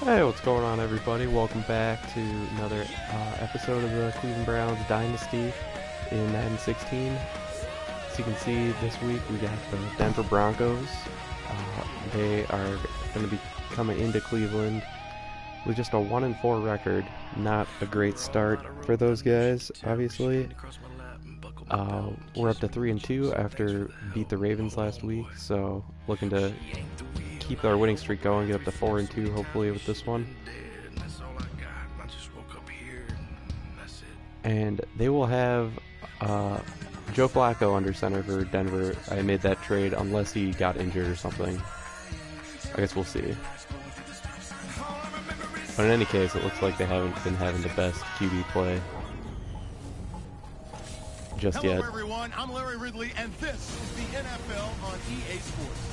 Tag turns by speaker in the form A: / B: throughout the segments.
A: Hey, what's going on, everybody? Welcome back to another episode of the Cleveland Browns Dynasty in Madden 16. As you can see, this week we got the Denver Broncos. They are going to be coming into Cleveland with just a 1-4 record. Not a great start for those guys, obviously. We're up to 3-2 after beat the Ravens last week, so looking to keep our winning streak going, get up to 4-2 hopefully with this one. And they will have Joe Flacco under center for Denver. I made that trade unless he got injured or something. I guess we'll see. But in any case, it looks like they haven't been having the best QB play just yet.
B: Hello everyone, I'm Larry Ridley, and this is the NFL on EA Sports.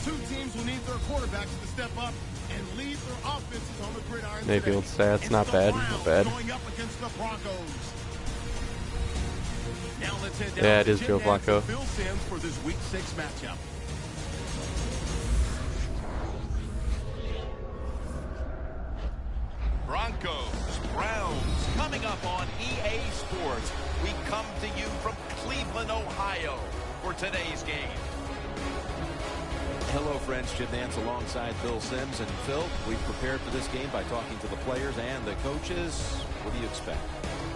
B: Two teams will need their quarterbacks to step up and lead their offenses on the gridiron.
A: Mayfield stats, not bad, not bad.
B: Going up against the Broncos. Now let's head down
A: Yeah, it
B: to
A: is Joe Flacco.
B: Bill Sims for this Week 6 matchup.
C: Broncos, Browns, coming up on EA Sports. We come to you from Cleveland, Ohio for today's game.
D: Hello, friends. Jim Nance alongside Bill Sims. And Phil, we've prepared for this game by talking to the players and the coaches. What do you expect?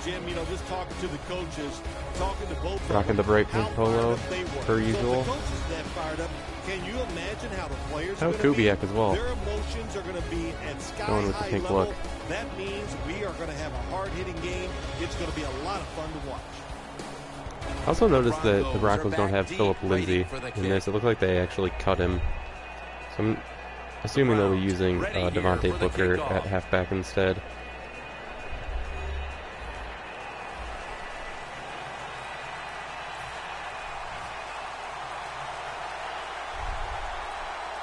E: Jim, you know, just talking to the coaches, talking to both.
A: Rocking the break polo, per usual.
E: So the coaches that fired up. Can you imagine how the players are
A: Kubiak as well.
E: Their emotions are going to be at sky
A: Going with the
E: high
A: pink
E: level.
A: look.
E: That means we are going to have a hard-hitting game. It's going to be a lot of fun to watch.
A: I also noticed that the Broncos don't have Philip Lindsay in this. It looked like they actually cut him. So I'm assuming they'll be using Devontae Booker at halfback instead.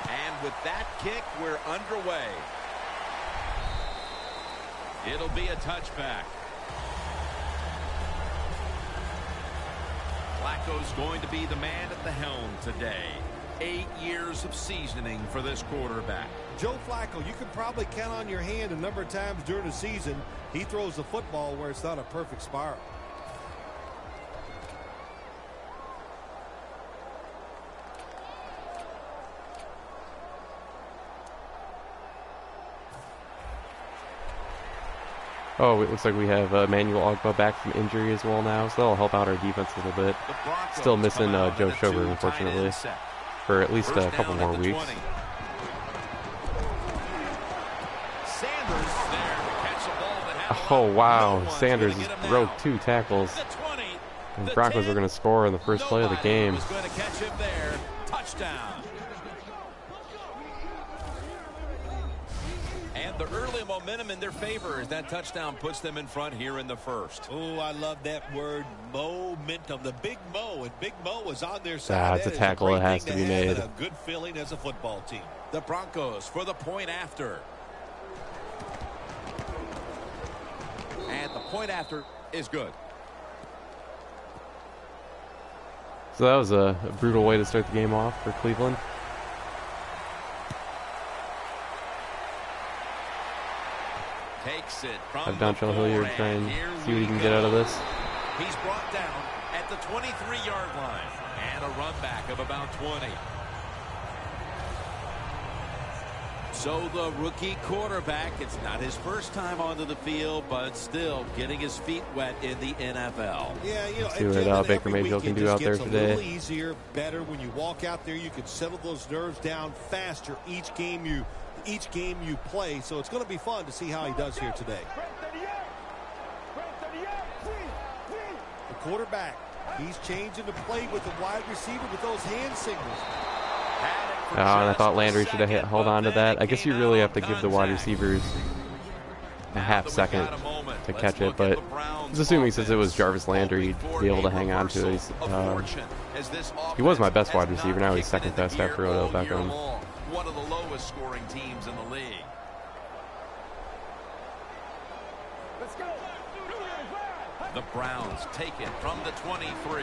C: And with that kick, we're underway. It'll be a touchback. Flacco's going to be the man at the helm today. 8 years of seasoning for this quarterback.
E: Joe Flacco, you can probably count on your hand a number of times during the season. He throws the football where it's not a perfect spiral.
A: Oh, it looks like we have Emmanuel Ogbah back from injury as well now, so that'll help out our defense a little bit. Still missing Joe Schobert, unfortunately, for at least a couple more weeks. Oh, wow. Sanders broke 2 tackles. And the Broncos are going to score in the first play of the game.
C: Touchdown. And the early momentum in their favor as that touchdown puts them in front here in the first.
E: Oh, I love that word, momentum. The big Mo, and Big Mo was on their side.
A: It's a tackle that has to be made.
E: A good feeling as a football team.
C: The Broncos for the point after. And the point after is good.
A: So that was a brutal way to start the game off for Cleveland.
C: Takes it from
A: Have Dontrell Hilliard try and see what he can get out of this.
C: He's brought down at the 23-yard line and a run back of about 20. So the rookie quarterback, it's not his first time onto the field, but still getting his feet wet in the NFL.
E: Yeah, you know,
A: see what Baker Mayfield can do out there today.
E: A little easier, better when you walk out there. You can settle those nerves down faster each game you play. So it's going to be fun to see how he does here today. The quarterback, he's changing the play with the wide receiver with those hand signals.
A: Oh, and I thought Landry should have held on to that. I guess you really have to give the wide receivers a half second to catch it, but I was assuming since it was Jarvis Landry, he'd be able to hang on to it. He was my best wide receiver. Now he's second best after Odell Beckham.
C: One of the lowest scoring teams in the league. The Browns take it from the 23.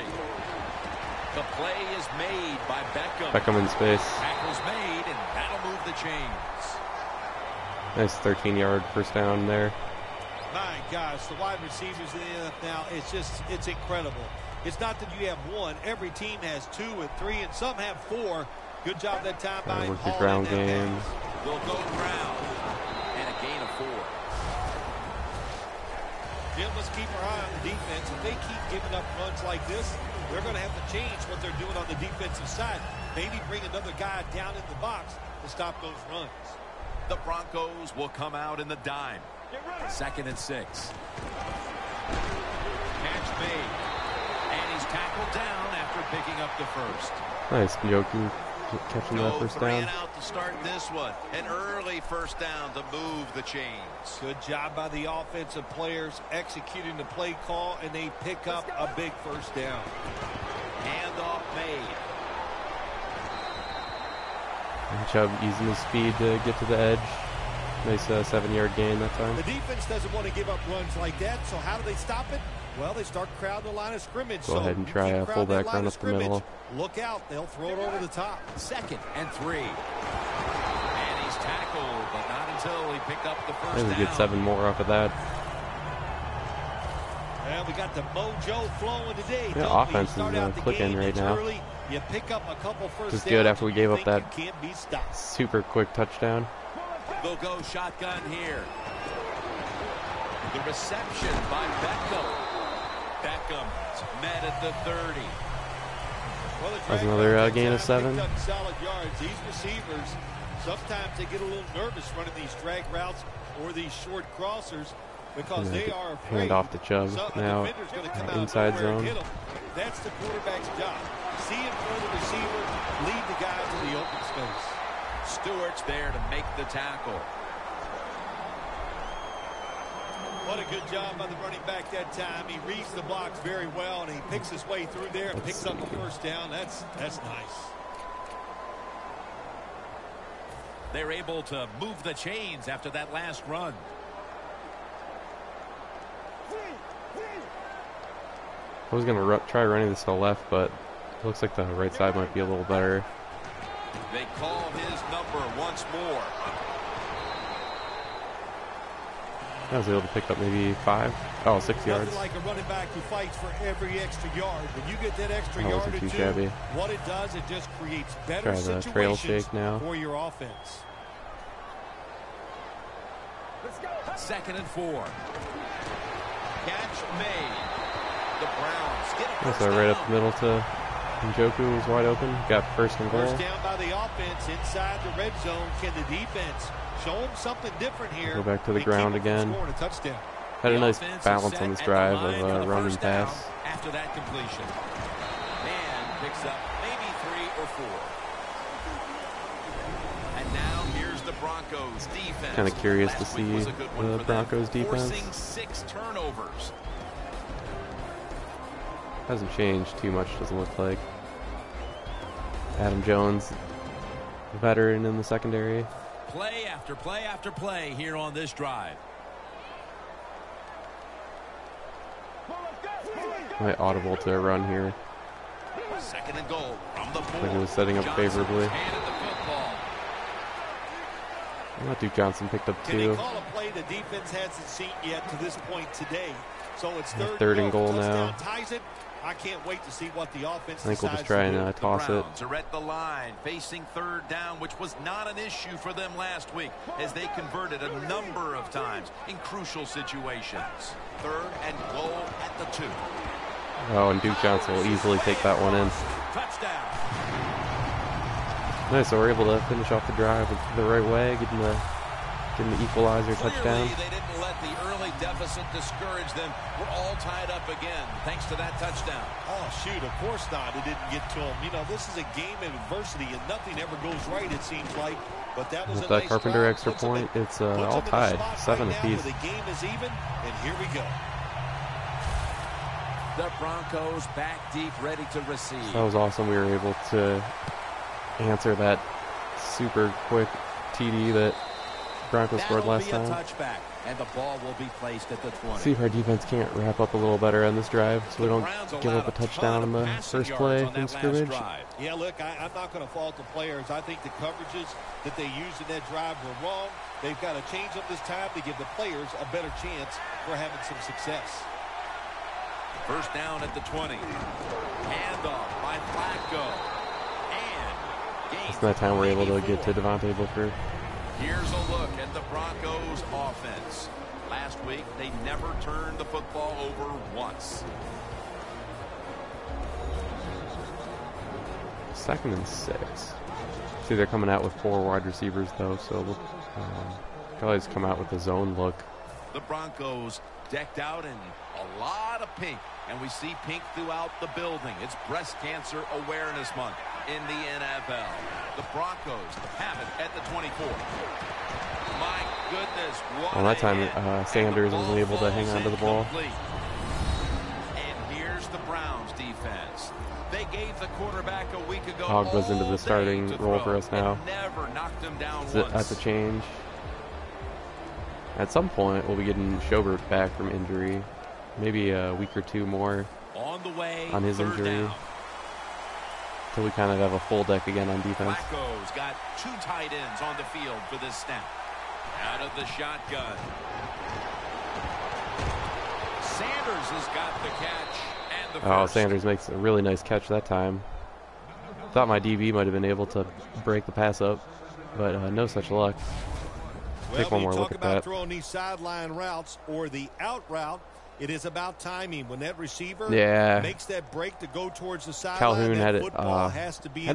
C: The play is made by Beckham.
A: Beckham in space.
C: Tackle's made, and that'll move the chains.
A: Nice 13-yard first down there.
E: My gosh, the wide receivers in the NFL now, it's incredible. It's not that you have one. Every team has 2 and 3, and some have 4. Good job that time by
A: Work the ground game.
C: They'll go ground. And a gain of 4.
E: Jim, let's keep our eye on the defense. If they keep giving up runs like this, they're going to have to change what they're doing on the defensive side. Maybe bring another guy down in the box to stop those runs.
C: The Broncos will come out in the dime. 2nd and 6. Catch made. And he's tackled down after picking up the first.
A: Nice, Joku catching that first down.
C: Out to start this one. An early first down to move the chains.
E: Good job by the offensive players executing the play call, and they pick up a big first down.
C: Handoff made.
A: And Chubb using his speed to get to the edge. Nice 7-yard gain that time.
E: The defense doesn't want to give up runs like that, so how do they stop it? Well, they start crowding the line of scrimmage.
A: Go ahead and try a fullback run up the middle.
E: Look out, they'll throw it over the top.
C: 2nd and 3. And he's tackled, but not until he picked up the first down.
A: Maybe get 7 more off of that.
E: Well, we got the mojo flowing today.
A: Yeah, offense is clicking right now.
E: Early, you pick up a couple first
A: Just good after we gave up that
E: can't be stopped.
A: super quick touchdown.
C: They'll go shotgun here. The reception by Beckham. Beckham's met at the 30.
E: Well,
A: That's another gain of 7.
E: Solid yards. These receivers, sometimes they get a little nervous running these drag routes or these short crossers because they are afraid.
A: Hand off to Chubb now, inside zone.
E: That's the quarterback's job. See in front of the receiver, lead the guy to the open space.
C: Stewart's there to make the tackle.
E: What a good job by the running back that time. He reads the blocks very well, and he picks his way through there and picks up a first down. That's nice.
C: They're able to move the chains after that last run.
A: I was going to try running this to the left, but it looks like the right side might be a little better.
C: They call his number once more.
A: I was able to pick up maybe 6 yards.
E: Nothing like a running back who fights for every extra yard. When you get that extra yard or 2, what it does, it just creates better situations
A: trail shake now
E: for your offense.
C: 2nd and 4. Catch made. The Browns get a first
A: right
C: down.
A: up the middle to Njoku was wide open. Got first and goal.
E: First down by the offense inside the red zone. Can the defense show them something different here?
A: Go back to the ground again.
E: Scoring a touchdown.
A: Had a nice balance on this drive of run and pass.
C: After that completion. And picks up maybe 3 or 4. And now here's the Broncos defense.
A: Kind of curious to
C: Last
A: see
C: week was a good one
A: the
C: for
A: Broncos
C: them,
A: defense.
C: forcing 6 turnovers.
A: Hasn't changed too much, doesn't look like. Adam Jones, veteran in the secondary.
C: Play after play after play here on this drive.
A: Might audible to a run here.
C: 2nd and goal from the 4.
A: Like it was setting up favorably.
C: Handed the football.
A: Duke Johnson picked up 2.
E: Can they call a play the defense hasn't seen yet to this point today? So it's
A: third and goal now.
E: Ties it. I can't wait to see what the offense
A: I think we'll
E: decides
A: just try and toss it.
C: The Browns are at the line, facing 3rd down, which was not an issue for them last week, as they converted a number of times in crucial situations. 3rd and goal at the 2.
A: Oh, and Duke Johnson will easily take that one in.
C: Touchdown.
A: Nice, so we're able to finish off the drive the right way, getting the equalizer touchdown.
C: They didn't let the early deficit discourage them. We're all tied up again thanks to that touchdown.
E: Oh, shoot, of course not. It didn't get to him. You know, this is a game of adversity, and nothing ever goes right, it seems like. But that was
A: with
E: a
A: that
E: nice
A: Carpenter
E: drive.
A: extra point, it's all tied, 7 apiece.
E: The game is even, and here we go.
C: The Broncos back deep, ready to receive.
A: That was awesome. We were able to answer that super quick TD that Broncos scored last time.
C: Touchback.
D: And the ball will be placed at the 20.
A: See if our defense can't wrap up a little better on this drive so we don't give up a touchdown on the first play in scrimmage.
E: Yeah, look, I'm not going to fault the players. I think the coverages that they used in that drive were wrong. They've got to change them this time to give the players a better chance for having some success.
C: First down at the 20. Handoff by Flacco. And gain.
A: It's that time we're able to get to Devontae Booker.
C: Here's a look at the Broncos offense. Last week, they never turned the football over once.
A: 2nd and 6. See, they're coming out with 4 wide receivers, though, so we'll always come out with a zone look.
C: The Broncos decked out in a lot of pink, and we see pink throughout the building. It's Breast Cancer Awareness Month in the NFL. The Broncos have it at the 24. My goodness, what
A: well, that time Sanders wasn't able to hang on to the ball.
C: And here's the Browns defense. They gave the quarterback a week ago.
A: Hogg goes into the starting role for us now.
C: Never knocked him down once.
A: That's a change. At some point, we'll be getting Schobert back from injury. Maybe a week or 2 more
C: on the way
A: on his injury. Until we kind of have a full deck again on defense.
C: Flacco's got 2 tight ends on the field for this snap. Out of the shotgun. Sanders has got the catch. And the first.
A: Sanders makes a really nice catch that time. Thought my DB might have been able to break the pass up, but no such luck. Take one more look at that.
E: Talk about throwing these sideline routes or the out route. It is about timing. When that receiver makes that break to go towards the sideline,
A: Calhoun had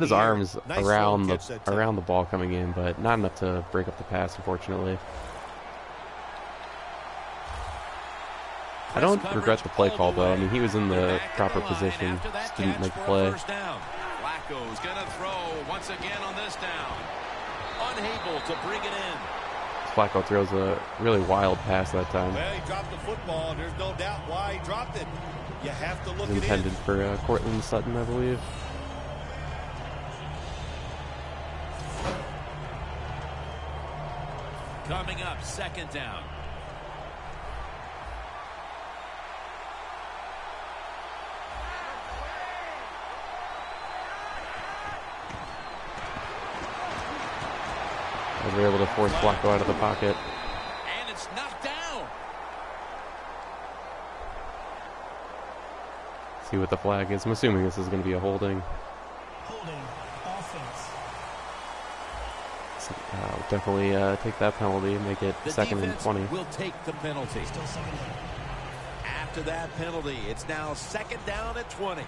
A: his arms
E: nice
A: around the ball coming in, but not enough to break up the pass, unfortunately. I don't regret the play call, though. I mean, he was in the proper position, just didn't make the play.
C: Flacco's going to throw once again on this down. Unable to bring it in.
A: Flacco throws a really wild pass that time.
E: Well, he dropped the football, and there's no doubt why he dropped it. You have to look at it.
A: Intended for Cortland Sutton, I believe.
C: Coming up, 2nd down.
A: We're able to force Flacco out of the pocket.
C: And it's knocked down.
A: See what the flag is. I'm assuming this is going to be a holding.
F: Holding offense.
A: So, definitely take that penalty and make it
D: The
A: 2nd and 20.
D: Will take the penalty.
F: Still 2nd down.
D: After that penalty, it's now 2nd down at 20.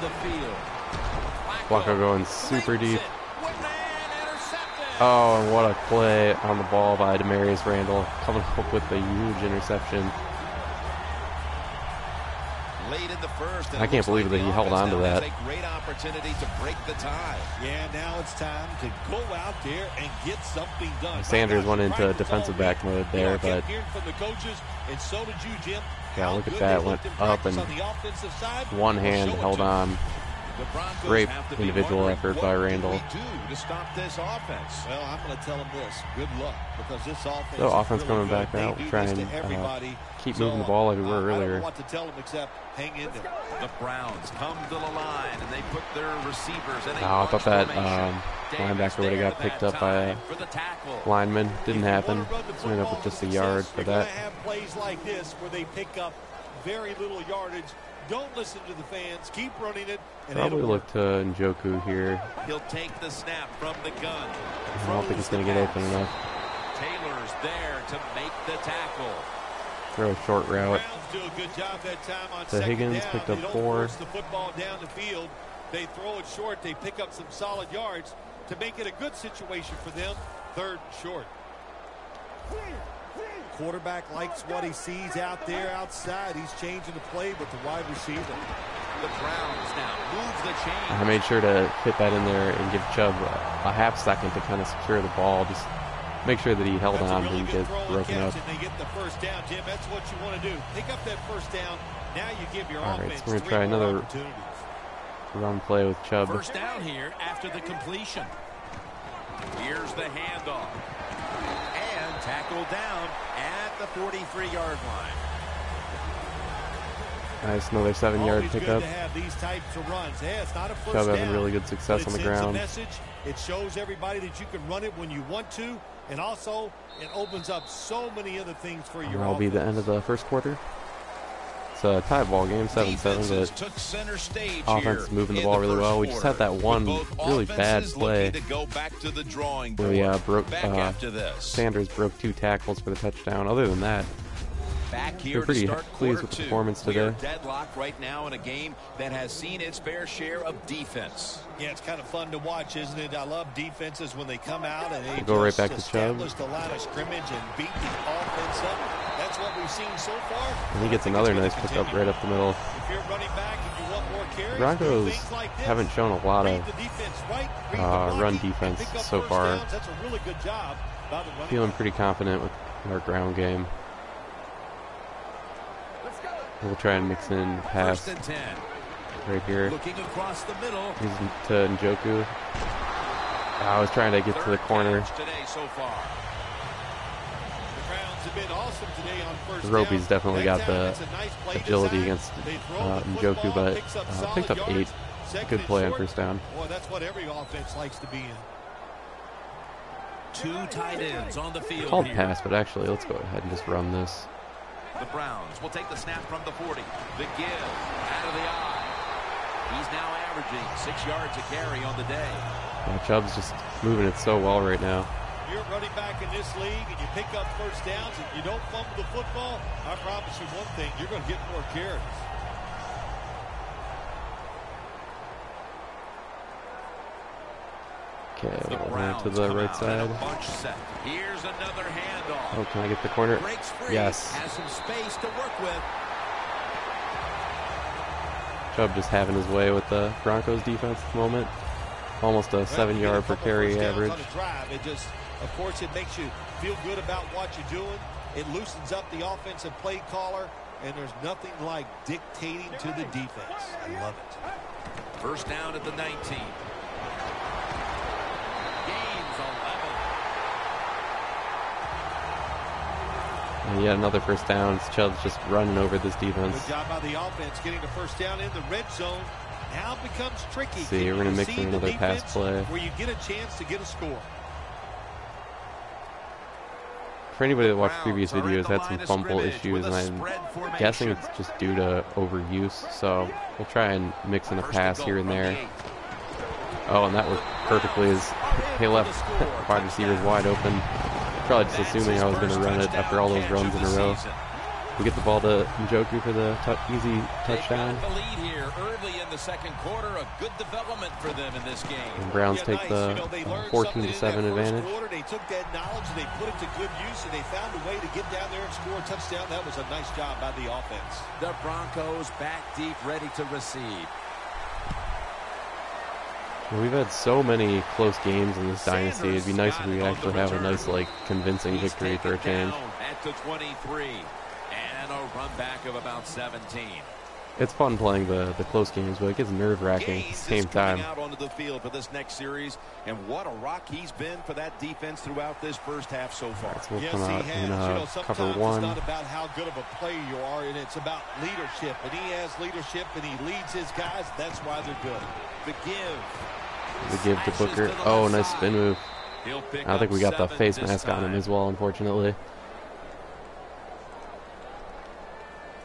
D: The field.
A: Flacco going super deep. Oh, and what a play on the ball by Demarius Randall, coming up with a huge interception.
C: Late in the first,
A: I can't believe that he held on to that.
C: A great opportunity to break the tie.
E: Yeah, now it's time to go out there and get something done.
A: Sanders went into defensive back mode there, but
E: from the coaches, and so did you, Jim.
A: yeah, look at that. Went up and one hand held on. Great individual effort by Randall.
C: What do we do to stop this offense?
E: Well, I'm going to tell them this. Good luck, because this offense
A: So
E: is
A: offense
E: really
A: coming
E: good.
A: back out.
E: They
A: Try
E: do
A: and
E: this to everybody.
A: keep moving the ball like we were
E: I don't
A: earlier.
E: know what to tell them except hang in there.
C: The Browns come to the line, and they put their receivers in a
A: I thought that
C: formation.
A: linebacker would have got picked up by a
C: for the tackle.
A: lineman. Didn't happen.
E: If you wanna run the
A: So we ended up with
E: football
A: just a
E: to
A: yard
E: success,
A: for
E: you're
A: that.
E: gonna have plays like this where they pick up very little yardage. Don't listen to the fans. Keep running it. And
A: Probably
E: it'll
A: look to Njoku here.
C: He'll take the snap from the gun.
A: I don't think he's going to get open enough.
C: Taylor's there to make the tackle.
A: Throw a short route.
E: Browns do a good job that time on
A: To
E: second
A: Higgins,
E: down.
A: picked
E: They
A: up
E: don't
A: 4.
E: force the football down the field. They throw it short. They pick up some solid yards to make it a good situation for them. 3rd and short. Quarterback likes what he sees out there outside. He's changing the play with the wide receiver.
C: The Browns now move the chain.
A: I made sure to fit that in there and give Chubb a half second to kind of secure the ball. Just make sure that he held
E: That's
A: on,
E: a really
A: didn't
E: good
A: get
E: throw and
A: broken
E: catch,
A: up.
E: and they get the first down, Jim. That's what you want to do. Pick up that first down. Now you give your
A: All right,
E: offense
A: so we're gonna
E: 3
A: try
E: more
A: another
E: opportunities.
A: run play with Chubb.
C: First down here after the completion. Here's the handoff. And tackled down at the 43-yard line.
A: Nice, another 7-yard
E: Always
A: pickup.
E: good to have these types of runs. Yeah, it's not a first
A: Chubb
E: down,
A: having really good success
E: but
A: on the
E: it sends
A: ground.
E: a message. It shows everybody that you can run it when you want to, and also it opens up so many other things for your
A: That'll be the end of the first quarter. It's a tie ball game, 7-7, but
C: took center stage
A: offense is moving the ball really well. We just had that one really bad play
C: to go back to the drawing
A: where we broke.
C: back after this.
A: Sanders broke 2 tackles for the touchdown. Other than that,
C: Back here
A: we're pretty
C: to start
A: pleased
C: quarter
A: with the
C: 2.
A: performance
C: We are
A: today.
C: deadlocked right now in a game that has seen its fair share of defense.
E: Yeah, it's kind of fun to watch, isn't it? I love defenses when they come out and they
A: We'll go right
E: just
A: back to Chubb.
E: establish the line of scrimmage and beat the offense up. That's what we've seen so far.
A: And he gets another nice pickup right up the middle.
E: If you're running back and you want more carries,
A: Broncos
E: do things like this.
A: haven't shown a lot
E: Read
A: of
E: the defense right, read the
A: run
E: blocking,
A: defense
E: pick up
A: so
E: first
A: far.
E: downs. That's a really good job by the running
A: Feeling
E: back.
A: pretty confident with our ground game. We'll try and mix in pass
C: First and 10.
A: right here.
C: Looking across the middle.
A: He's to Njoku. I was trying to get to the corner.
C: Third today so far.
E: The Browns have been awesome today on first down.
A: Roby's definitely got the
E: That's a nice play
A: agility
E: design.
A: against
E: They throw the
A: Njoku,
E: football,
A: but
E: picks up
A: picked
E: solid
A: up
E: yards.
A: 8.
E: Second
A: Good
E: and
A: play on
E: short.
A: first down.
E: Boy, that's what every offense likes to be in.
C: 2 tight ends on the field
A: Called
C: here.
A: pass, but actually, let's go ahead and just run this.
C: The Browns will take the snap from the 40. The give out of the eye. He's now averaging 6 yards a carry on the day.
A: Yeah, Chubb's just moving it so well right now.
E: You're running back in this league and you pick up first downs and you don't fumble the football, I promise you one thing, you're going to get more carries.
A: Okay,
C: The
A: we'll run
C: Browns
A: to the
C: come
A: right
C: out in a
A: side.
C: bunch set. Here's another handoff.
A: Oh, can I get the corner?
C: Breaks free.
A: Yes.
C: Has some space to work with.
A: Chubb just having his way with the Broncos defense at the moment. Almost a 7-yard per carry average.
E: On a drive. It just, of course, it makes you feel good about what you're doing. It loosens up the offensive play caller, and there's nothing like dictating to the defense. I love it.
C: First down at the 19. Gains 11.
A: And yet another first down. Chubb's just running over this defense.
E: Good job by the offense getting the first down in the red zone. Now it becomes tricky.
A: See, we're gonna mix in another pass play.
E: Where you get a chance to get a score.
A: For anybody that watched previous videos, had some fumble issues, and I'm guessing it's just due to overuse. So we'll try and mix in a pass here and there. Oh, and that worked perfectly as he left wide receivers wide open. Probably just assuming I was going to run it after all those runs in a row. We get the ball to Njoku for the easy touchdown.
C: They got the lead here early in the second quarter. A good development for them in this game.
A: And Browns take the 14-7 advantage.
E: They took that knowledge and they put it to good use, and they found a way to get down there and score a touchdown. That was a nice job by the offense.
C: The Broncos back deep, ready to receive.
A: We've had so many close games in this dynasty. It'd be nice if we could actually have a nice, convincing victory for a change.
C: At the 23, and a run back of about 17.
A: It's fun playing the close games, but it gets nerve-wracking at the same time.
C: Out onto the field for this next series, and what a rock he's been for that defense throughout this first half so far.
A: So we'll
E: Yes,
A: come out
E: he
A: in
E: has.
A: cover
E: Sometimes
A: one.
E: it's not about how good of a player you are, and it's about leadership. And he has leadership, and he leads his guys. That's why they're good.
C: The give.
A: The give to Booker. Oh, nice spin move. I think we got the face mask on him as well, unfortunately.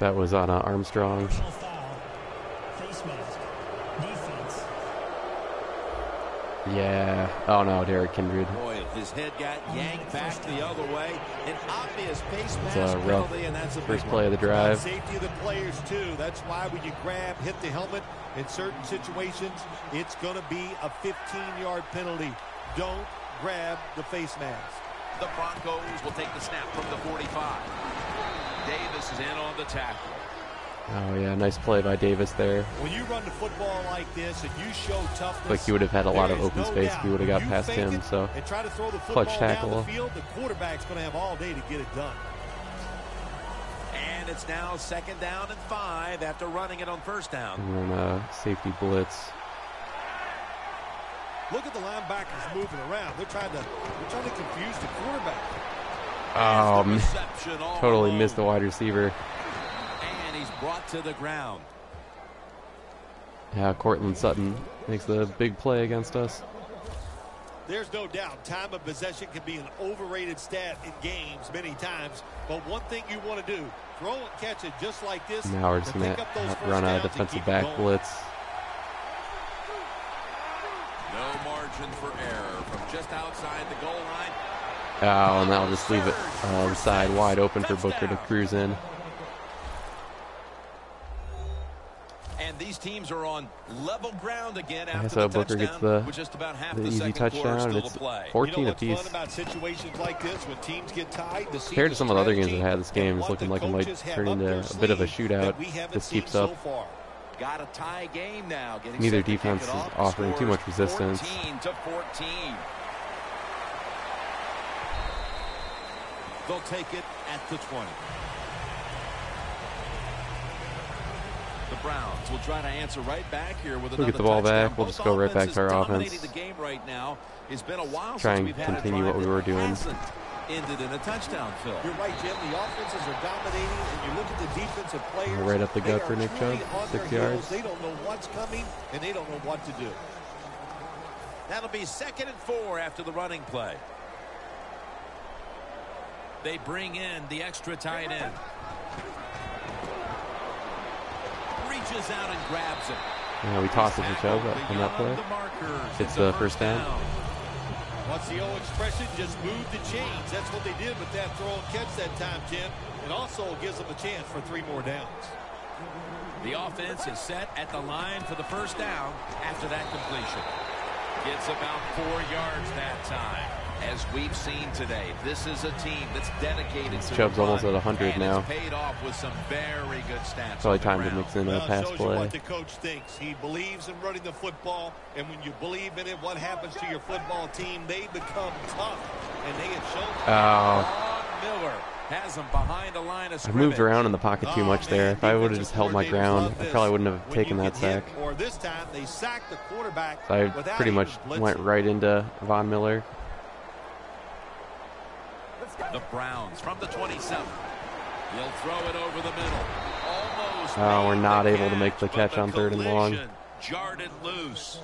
A: That was on Armstrong.
F: Personal foul. Face mask. Defense.
A: Yeah. Oh no, Derrick Kindred.
C: Boy, his head got yanked back the other way. An obvious face
A: It's
C: mask
A: a rough
C: penalty, and that's a
A: first
C: big
A: play of the drive.
E: Safety of the players, too. That's why when you grab, hit the helmet, in certain situations, it's going to be a 15-yard penalty. Don't grab the face mask.
C: The Broncos will take the snap from the 45. Davis is in on the tackle.
A: Oh yeah, nice play by Davis there.
E: When you run the football like this and you show toughness,
A: Like he would have had a lot of
E: there is
A: open
E: no
A: space
E: doubt
A: if he would have got
E: you
A: past
E: fake
A: him.
E: it
A: So
E: and try to throw the
A: clutch
E: football down
A: tackle.
E: the field, the quarterback's going to have all day to get it done.
D: And it's now 2nd down and 5 after running it on 1st down.
A: And then safety blitz.
E: Look at the linebackers moving around. They're trying to confuse the quarterback.
A: Oh,
C: Reception all
A: totally
C: alone.
A: missed the wide receiver.
C: And he's brought to the ground.
A: Yeah, Cortland Sutton makes the big play against us.
E: There's no doubt time of possession can be an overrated stat in games many times. But one thing you want to do, throw and catch it just like this.
A: Now we're just going to run a defensive back blitz.
C: No margin for error from just outside the goal line.
A: Oh, and that'll just leave it the side wide open for Booker to cruise in.
C: And these teams are on level ground again after
A: So
C: the
A: Booker gets
C: touchdown, with just about half
A: the
C: the
A: easy
C: second quarter
A: touchdown, and
C: still
A: it's
C: to play.
A: 14
E: You know what's
A: apiece.
E: fun about situations like this when teams get tied?
A: Compared to some of the other games I've had, this game is looking like it might turn into a bit of a shootout. This keeps up.
C: Got a tie game now.
A: Neither defense is offering too much resistance.
C: 14-14.
E: They'll take it at the 20.
C: The Browns will try to answer right back here with
A: We'll
C: another
A: get the ball
C: touchdown.
A: back. We'll
C: Both
A: just go right back to our
C: dominating
A: offense.
C: The game right now. It's been a while
A: Try
C: since
A: and
C: we've had
A: continue
C: a drive
A: what we were
C: that
A: doing.
C: hasn't ended in a touchdown, Phil.
E: You're right, Jim. The offenses are dominating, and you look at the defensive players.
A: Right up the
E: they
A: gut
E: are
A: for Nick
E: truly
A: Chubb,
E: on
A: 6
E: their heels.
A: yards.
E: They don't know what's coming, and they don't know what to do.
C: That'll be 2nd and 4 after the running play. They bring in the extra tight end. Reaches out and grabs it.
A: Yeah, we tossed it to Chubb on that play. It's the first down.
E: What's the old expression? Just move the chains. That's what they did with that throw and catch that time, Jim. It also gives them a chance for 3 more downs.
C: The offense is set at the line for the first down after that completion. Gets about 4 yards that time. As we've seen today, this is a team that's dedicated to
A: Chubb's
C: the run,
A: almost at 100
C: and
A: now.
C: It's paid off with some very good stats.
A: Probably
C: on the
A: time to
C: ground.
A: mix in a
E: Well, it
A: pass
E: shows you
A: play.
E: what the coach thinks. He believes in running the football, and when you believe in it, what happens to your football team? They become tough, and they have shown.
C: Von Miller has him behind the line of
A: I
C: scrimmage.
A: moved around in the pocket too much there. If I would have just held my ground, I probably wouldn't have taken that sack.
E: Or this time, they sacked the quarterback.
A: So I
E: without
A: pretty
E: even
A: much
E: blitzing.
A: went right into Von Miller.
C: The Browns from the 27. He'll throw it over the middle. Almost
A: We're
C: made
A: not
C: the
A: able to make the
C: but
A: catch on 3rd and long.
C: collision jarred it loose.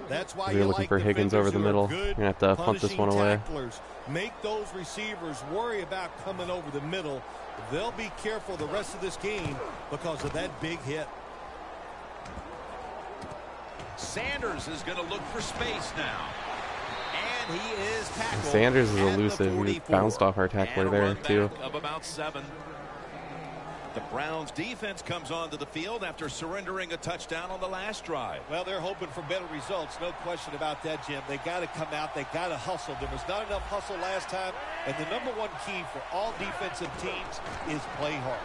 E: That's why
A: We're
E: you
A: looking
E: like
A: for Higgins over the
E: defenders who are
A: middle.
E: good,
A: We're going to have to punt this one away.
E: tacklers. Make those receivers worry about coming over the middle. They'll be careful the rest of this game because of that big hit.
C: Sanders is going to look for space now. And he is tackled.
A: Sanders is
C: at the
A: elusive. He
C: 44.
A: bounced off our tackler
C: And a
A: there,
C: run
A: too.
C: back of about 7. The Browns defense comes onto the field after surrendering a touchdown on the last drive.
E: Well, they're hoping for better results. No question about that, Jim. They got to come out. They got to hustle. There was not enough hustle last time. And the number one key for all defensive teams is play hard.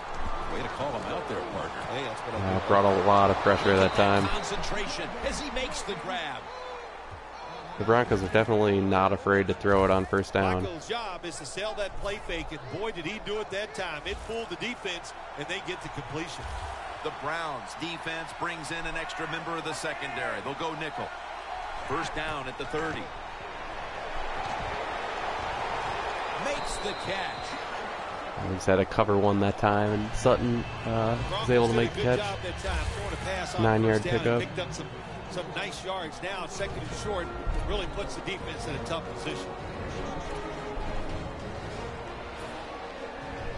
C: Way to call him out there, partner.
E: Hey, that's what I'm
A: Brought a lot of pressure that time.
C: Concentration as he makes the grab.
A: The Broncos are definitely not afraid to throw it on 1st down.
E: Flacco's job is to sell that play fake, and boy, did he do it that time. It fooled the defense, and they get to completion.
C: The Browns defense brings in an extra member of the secondary. They'll go nickel. First down at the 30. Makes the catch.
A: We just had a cover one that time, and Sutton was able to make the catch. 9-yard pickup.
E: Picked up some nice yards now. 2nd and short really puts the defense in a tough position.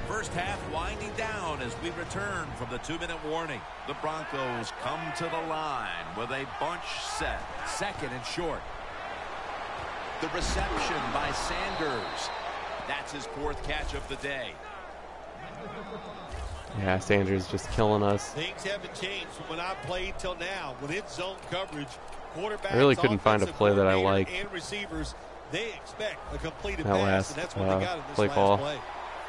C: First half winding down as we return from the 2-minute warning. The Broncos come to the line with a bunch set. 2nd and short. The reception by Sanders. That's his 4th catch of the day.
A: Yeah, Sanders just killing us.
E: Things haven't changed from when I played till now. When it's zone coverage, quarterbacks,
A: I really couldn't find a play that I liked.
E: And receivers, they expect a completed
A: That
E: pass,
A: last,
E: and that's what they got in this
A: play
E: last
A: call.
E: play.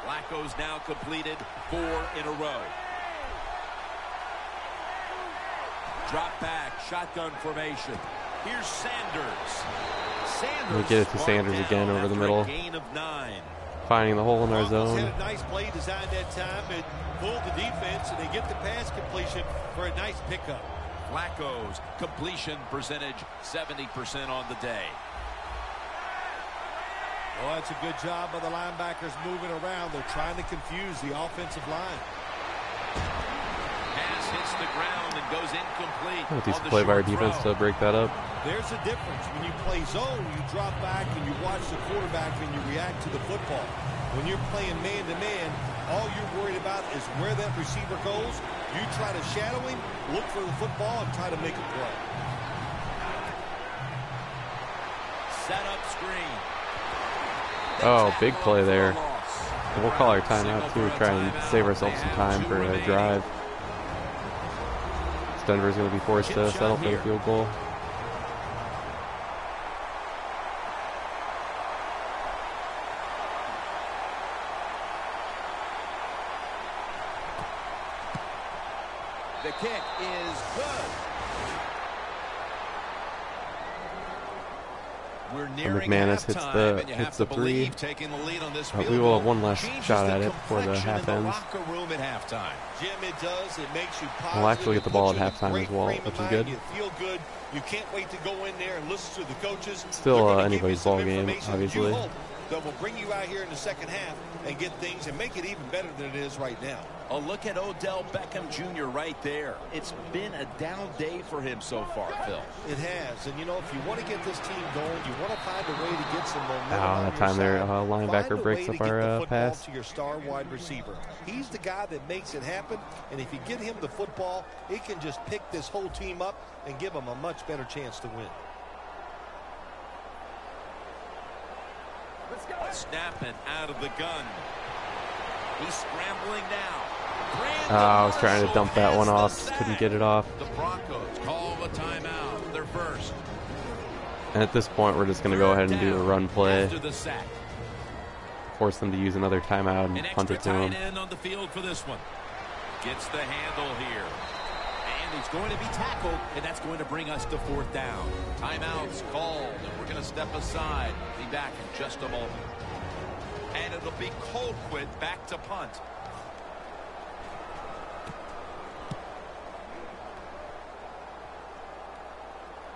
C: Flacco's now completed 4 in a row.
D: Drop back, shotgun formation. Here's Sanders.
A: We get it to Sanders again over the middle.
D: Gain of 9.
A: Finding the hole in our
E: Broncos
A: zone.
E: had a nice play designed that time and pulled the defense, and they get the pass completion for a nice pickup.
C: Flacco's completion percentage 70% on the day.
E: Well, that's a good job by the linebackers moving around. They're trying to confuse the offensive line.
C: Pass hits the ground and goes incomplete.
A: A decent play by our defense to break that up.
E: There's a difference. When you play zone, you drop back and you watch the quarterback and you react to the football. When you're playing man-to-man, all you're worried about is where that receiver goes. You try to shadow him, look for the football, and try to make a play.
C: Set up screen.
A: Oh, big play there. And we'll call our timeout too, try and save ourselves some time for a drive. Denver's going to be forced to settle for the field goal.
C: The kick is good. We're nearing
A: McManus
C: halftime, and you
A: hits
C: have
A: the
C: to believe
A: three.
C: taking the lead on this
A: But
C: field
A: we will
C: goal
A: have one last
C: changes
A: shot
C: the
A: at it before the
C: complexion
A: half
C: in the
A: ends.
C: locker room at halftime.
E: Jim, it does. It makes you positive.
A: We'll actually get the ball at
E: It puts you in a
A: halftime as
E: great
A: well,
E: frame of
A: which is
E: mind.
A: good.
E: You feel good. You can't wait to go in there and listen to the coaches.
A: Still,
E: They're gonna give
A: anybody's
E: you some
A: ball game,
E: information
A: obviously.
E: You hope that will bring you out here in the second half and get things and make it even better than it is right now.
C: A look at Odell Beckham Jr. right there. It's been a down day for him so far, Phil.
E: It has. And, you know, if you want to get this team going, you want to find a way to get some momentum.
A: Oh, that time there, linebacker breaks up our pass.
E: To your star wide receiver. He's the guy that makes it happen. And if you get him the football, it can just pick this whole team up and give them a much better chance to win.
C: Snapping out of the gun. He's scrambling now.
A: I was trying to dump that one off. Couldn't get it off.
C: The Broncos call a timeout. Their first.
A: And at this point, we're just going to go ahead and do a run play.
C: After the sack.
A: Force them to use another timeout and punt it to them.
C: End on the field for this one. Gets the handle here. And he's going to be tackled, and that's going to bring us to fourth down. Timeout's called, and we're going to step aside. Be back in just a moment. And it'll be Colquitt back to punt.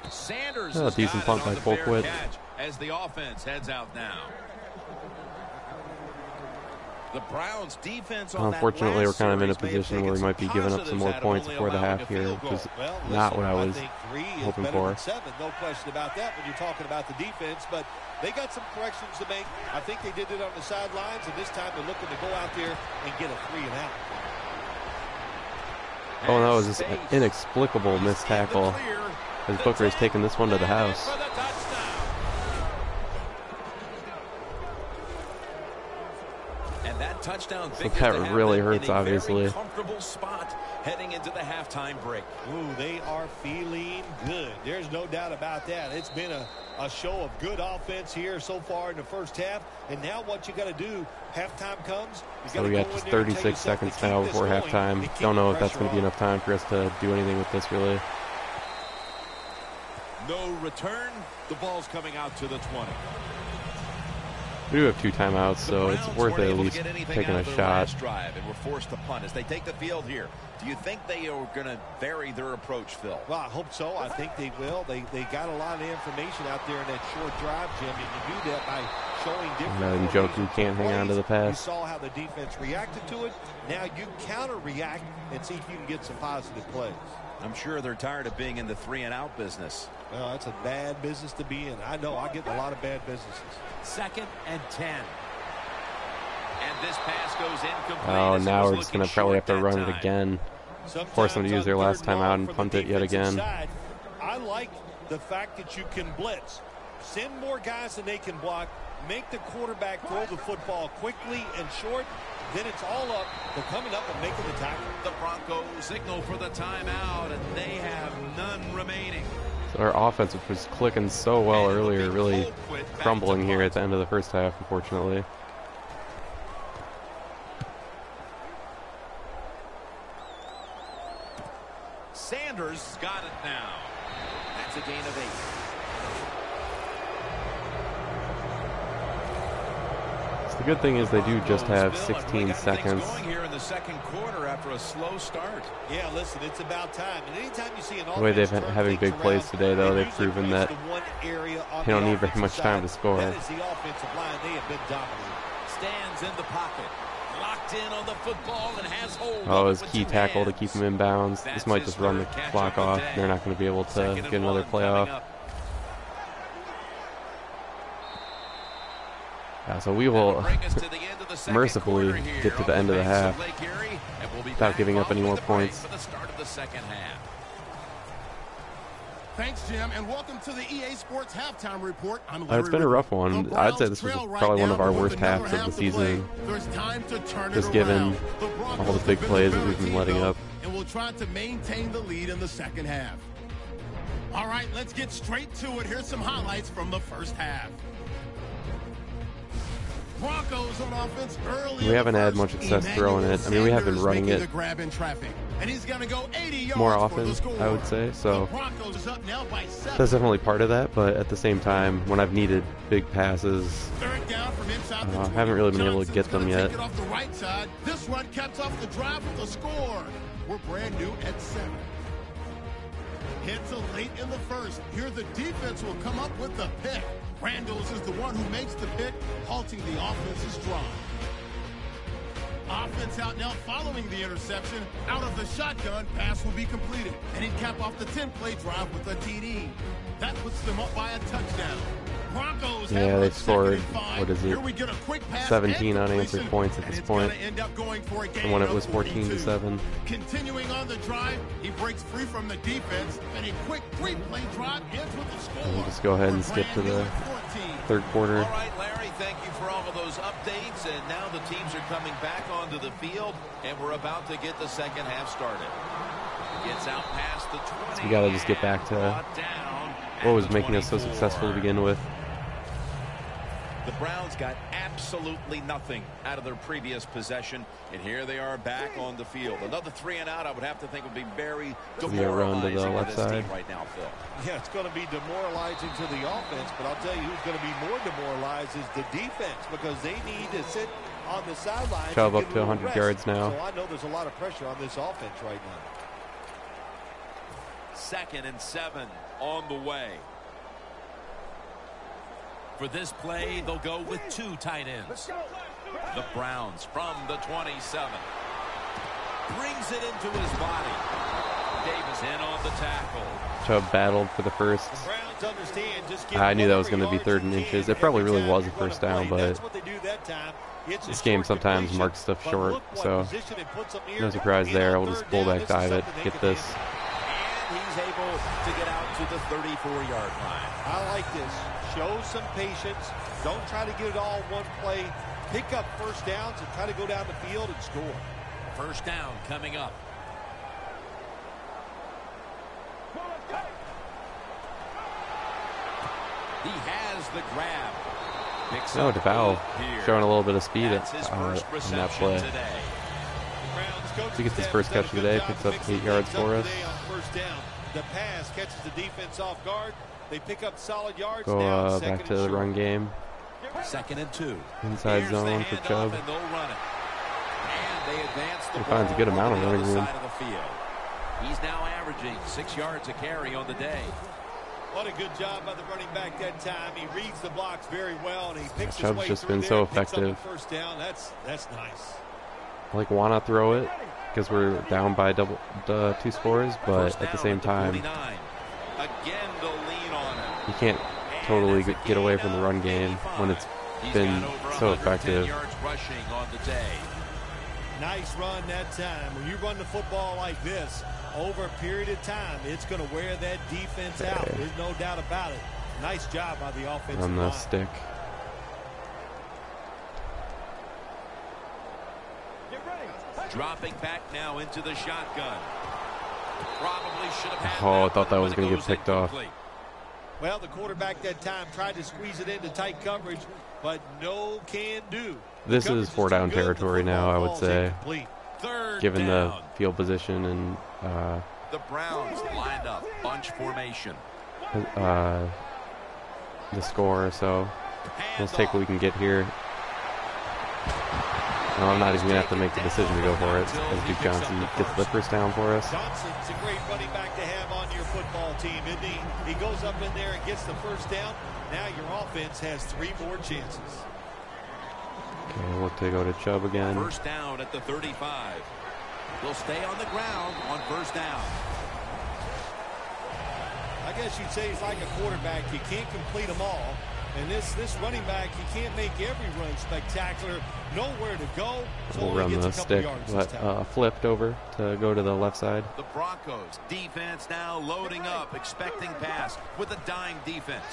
C: Sanders
A: Oh, decent punt by Colquitt.
C: As the offense heads out now. The Browns defense on
A: Unfortunately,
C: that
A: we're kind of in a
C: last series
A: position where we might be giving up some more points before the half here, which is not what I was hoping for.
E: 7, no question about that when you're talking about the defense, but they got some corrections to make. I think they did it on the sidelines, and this time they're looking to go out there and get a 3 and out.
A: Oh, that was just an inexplicable missed tackle as Booker has taken this one to the house.
C: Touchdown.
A: So that really hurts, obviously.
C: Comfortable spot heading into the halftime break.
E: Ooh, they are feeling good. There's no doubt about that. It's been a show of good offense here so far in the first half. And now what you got to do, halftime comes.
A: So we got just 36 seconds now before halftime. Don't know if that's going to be enough time for us to do anything with this, really.
C: No return. The ball's coming out to the 20.
A: We do have 2 timeouts, so it's worth it at least taking a shot.
C: Drive, and we're forced to punt as they take the field here. Do you think they are going to vary their approach, Phil?
E: Well, I hope so. I think they will. They got a lot of information out there in that short drive, Jim, and you do that by showing different.
A: Njoku can't hang on to the pass.
E: You saw how the defense reacted to it. Now you counter-react and see if you can get some positive plays.
C: I'm sure they're tired of being in the 3-and-out business.
E: Well, that's a bad business to be in. I know I get in a lot of bad businesses.
C: 2nd and 10. And this pass goes incomplete.
A: Oh, now we're just going to probably have to run it again. Force them to use their last timeout and punt it yet again.
E: I like the fact that you can blitz. Send more guys than they can block. Make the quarterback throw the football quickly and short. Then it's all up to coming up and making the tackle.
C: The Broncos signal for the timeout, and they have none remaining.
A: So our offense, which was clicking so well earlier, really crumbling here at the end of the first half, unfortunately.
C: Sanders got it now. That's a gain of 8.
A: The good thing is they do just have 16 seconds.
D: Going here in the second quarter after a slow start.
E: Yeah, listen, it's about time. And anytime you see an
A: The way they've
E: offense turn
A: having big
E: things
A: plays
E: around,
A: today, though,
E: it
A: they've
E: usually
A: proven
E: points
A: that
E: to one area on
A: they don't
E: the
A: need very
E: offensive
A: much time to
E: side.
A: score.
E: That is the offensive line. They have been dominating.
C: Stands in the pocket. Locked in on the football and has hold.
A: Oh, his key tackle to keep him in bounds. This might just run the clock off. They're not going to be able to get another play off. Yeah, so we will mercifully get to the end of the half without giving up any more points.
B: Thanks, Jim, and welcome to the EA Sports Halftime Report.
A: It's been a rough one. I'd say this was probably one of our worst halves of the season, just given all the big plays that we've been letting up.
B: And we'll try to maintain the lead in the second half. All right, let's get straight to it. Here's some highlights from the first half. Broncos on offense early.
A: We haven't had much success throwing it. I mean, we have been running it
B: and he's going to go 80 yards
A: more often, I would say. So that's definitely part of that. But at the same time, when I've needed big passes, I haven't really been able to get them yet.
B: This run caps off the drive with a score. We're brand new at 7. Hits a late in the first. Here the defense will come up with the pick. Randles is the one who makes the pick, halting the offense's drive. Offense out now following the interception. Out of the shotgun, pass will be completed. And he'd cap off the 10-play drive with a TD. That puts them up by a touchdown. Broncos
A: yeah, they scored, what is it,
B: Here we get a quick pass
A: 17 unanswered points at this point, and when it was 14-7.
B: Continuing on the drive, he breaks free from the defense, and a quick 3-play drive ends with a score.
A: And we'll just go ahead and skip to the third quarter.
C: All right, Larry, thank you for all of those updates, and now the teams are coming back onto the field, and we're about to get the second half started. Gets out past the 20.
A: So we got to just get back to what was making us so successful to begin with.
C: The Browns got absolutely nothing out of their previous possession, and here they are back on the field. Another 3 and out, I would have to think, would be very demoralizing
A: to the left
C: for this
A: side
C: team right now, Phil.
E: Yeah, it's going to be demoralizing to the offense, but I'll tell you who's going to be more demoralized is the defense, because they need to sit on the sidelines.
A: Chubb up to 100 yards now.
E: So I know there's a lot of pressure on this offense right now.
C: 2nd and 7 on the way. For this play, they'll go with 2 tight ends. The Browns from the 27. Brings it into his body. Davis in on the tackle.
A: Chubb battled for the first.
E: The Browns understand, just
A: I knew that was going to be 3rd and inches. It probably really was a first down, but this game sometimes marks stuff short, so no surprise there. We'll just fullback dive it, get this.
C: And he's able to get out to the 34-yard line.
E: I like this. Show some patience. Don't try to get it all one play. Pick up first downs and try to go down the field and score.
C: First down coming up. He has the grab.
A: Oh, DeVal showing a little bit of speed on that play. He gets his first catch of the day, picks up 8 yards for us.
E: The pass catches the defense off guard. They pick up solid yards.
A: Go back to the run game.
C: 2nd and 2.
A: Inside zone for Chubb.
C: And they'll run it. And they advance the
A: he finds a good amount of running room.
C: He's now averaging 6 yards a carry on the day.
E: What a good job by the running back that time. He reads the blocks very well, and he picks his
A: Chubb's
E: way
A: just
E: through
A: been
E: there,
A: so
E: picks up the
A: effective.
E: first down. That's nice.
A: I want to throw it because we're down by 2 scores, but at the same time,
C: Again, they'll lean on him.
A: you can't totally get away from the run game when it's been so effective.
C: Yards rushing on the day.
E: Nice run that time. When you run the football like this over a period of time, it's going to wear that defense out. There's no doubt about it. Nice job by the offensive
A: On the
E: line.
A: stick.
C: Dropping back now into the shotgun. Probably should have had
A: Oh, I thought that was going to get picked off.
E: Well, the quarterback that time tried to squeeze it into tight coverage, but no can do.
A: This is 4 down territory now, I would say, given the field position and
C: The Browns lined up, bunch formation.
A: The score, so let's take what we can get here. No, I'm not even going to have to make the decision to go for it, as Duke Johnson gets the first down for us.
E: Johnson's a great running back to have on your football team, isn't he? He goes up in there and gets the first down. Now your offense has 3 more chances.
A: Okay, we'll look to go to Chubb again.
C: First down at the 35. They'll stay on the ground on first down.
E: I guess you'd say he's like a quarterback. You can't complete them all. And this running back, he can't make every run spectacular. Nowhere to go. So
A: We'll run the stick, but flipped over to go to the left side.
C: The Broncos defense now loading up, expecting pass with a dime defense.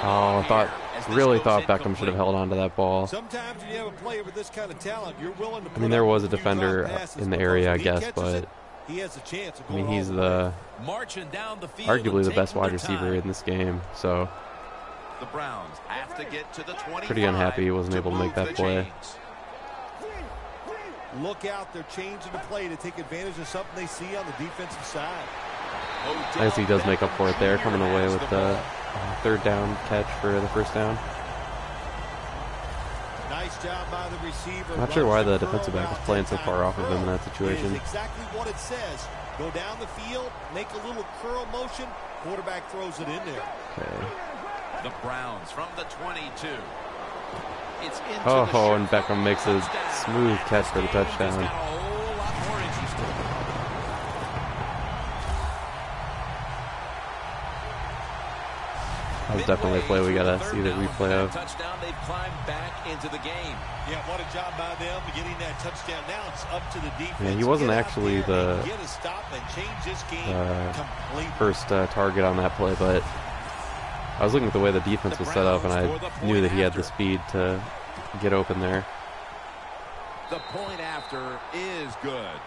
A: Oh, I really thought Beckham should have held on to that ball.
E: Sometimes when you have a player with this kind of talent, you're willing to.
A: I mean, there was a defender in the area, I guess, but
E: he has a chance.
A: I mean, he's the arguably the best wide receiver in this game, so
C: the Browns have to get to the 25.
A: Pretty unhappy he wasn't able to make that play.
E: Look out, they're changing the play to take advantage of something they see on the defensive side.
A: I guess he does make up for it there, coming away with the third down catch for the first down.
E: Nice job by the receiver.
A: Not sure why the defensive back was playing so far off of him in that situation.
E: It is exactly what it says. Go down the field, make a little curl motion, quarterback throws it in there.
A: Okay.
C: The Browns from the 22. It's into
A: oh, and Beckham makes a smooth catch for the touchdown. That was definitely a play we gotta see the replay of.
D: Touchdown, they've climbed back into the game.
E: Yeah, what a job by them getting that touchdown. Now it's up to the defense.
A: Yeah, he wasn't actually the first target on that play, but I was looking at the way the defense was set up, and I knew that he had the speed to get open there.
C: The point after is good.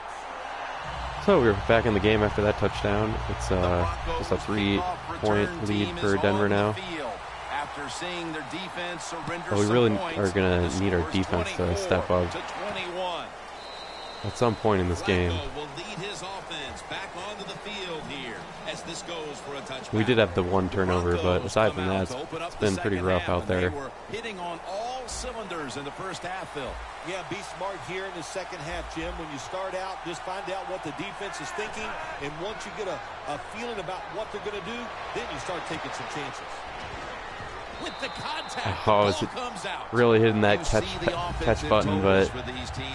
A: So we're back in the game after that touchdown. It's just a 3-point lead for Denver now. But we really are going to need our defense to step up at some point in this game. We did have the one turnover, but aside from that, it's been pretty rough out there.
C: Hitting on all cylinders in the first half, Phil.
E: Yeah, be smart here in the second half, Jim. When you start out, just find out what the defense is thinking, and once you get a feeling about what they're going to do, then you start taking some chances.
C: With the contact,
A: oh, it's really hitting that catch button, but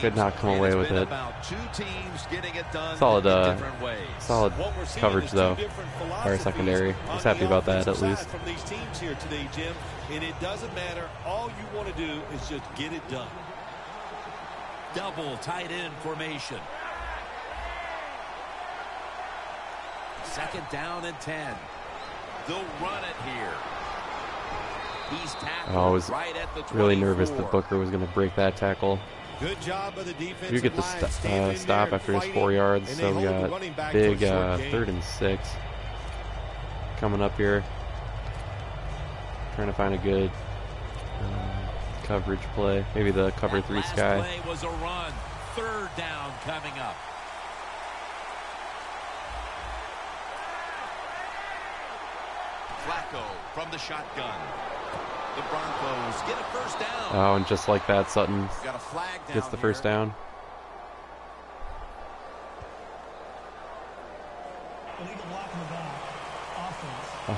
A: could not come away with it. Solid coverage though. Our secondary. I was happy about that at least.
E: From these teams here today, Jim, and it doesn't matter. All you want to do is just get it done.
C: Double tight end formation. Second down and 10. They'll run it here.
A: I was really nervous that Booker was going to break that tackle.
E: Good job of the defense.
A: We get the stop after his 4 yards, so we got big 3rd and 6 coming up here. Trying to find a good coverage play. Maybe the cover 3 sky.
C: Play was a run. 3rd down coming up. Flacco from the shotgun. The Broncos get a first down.
A: Oh, and just like that, Sutton gets the first down.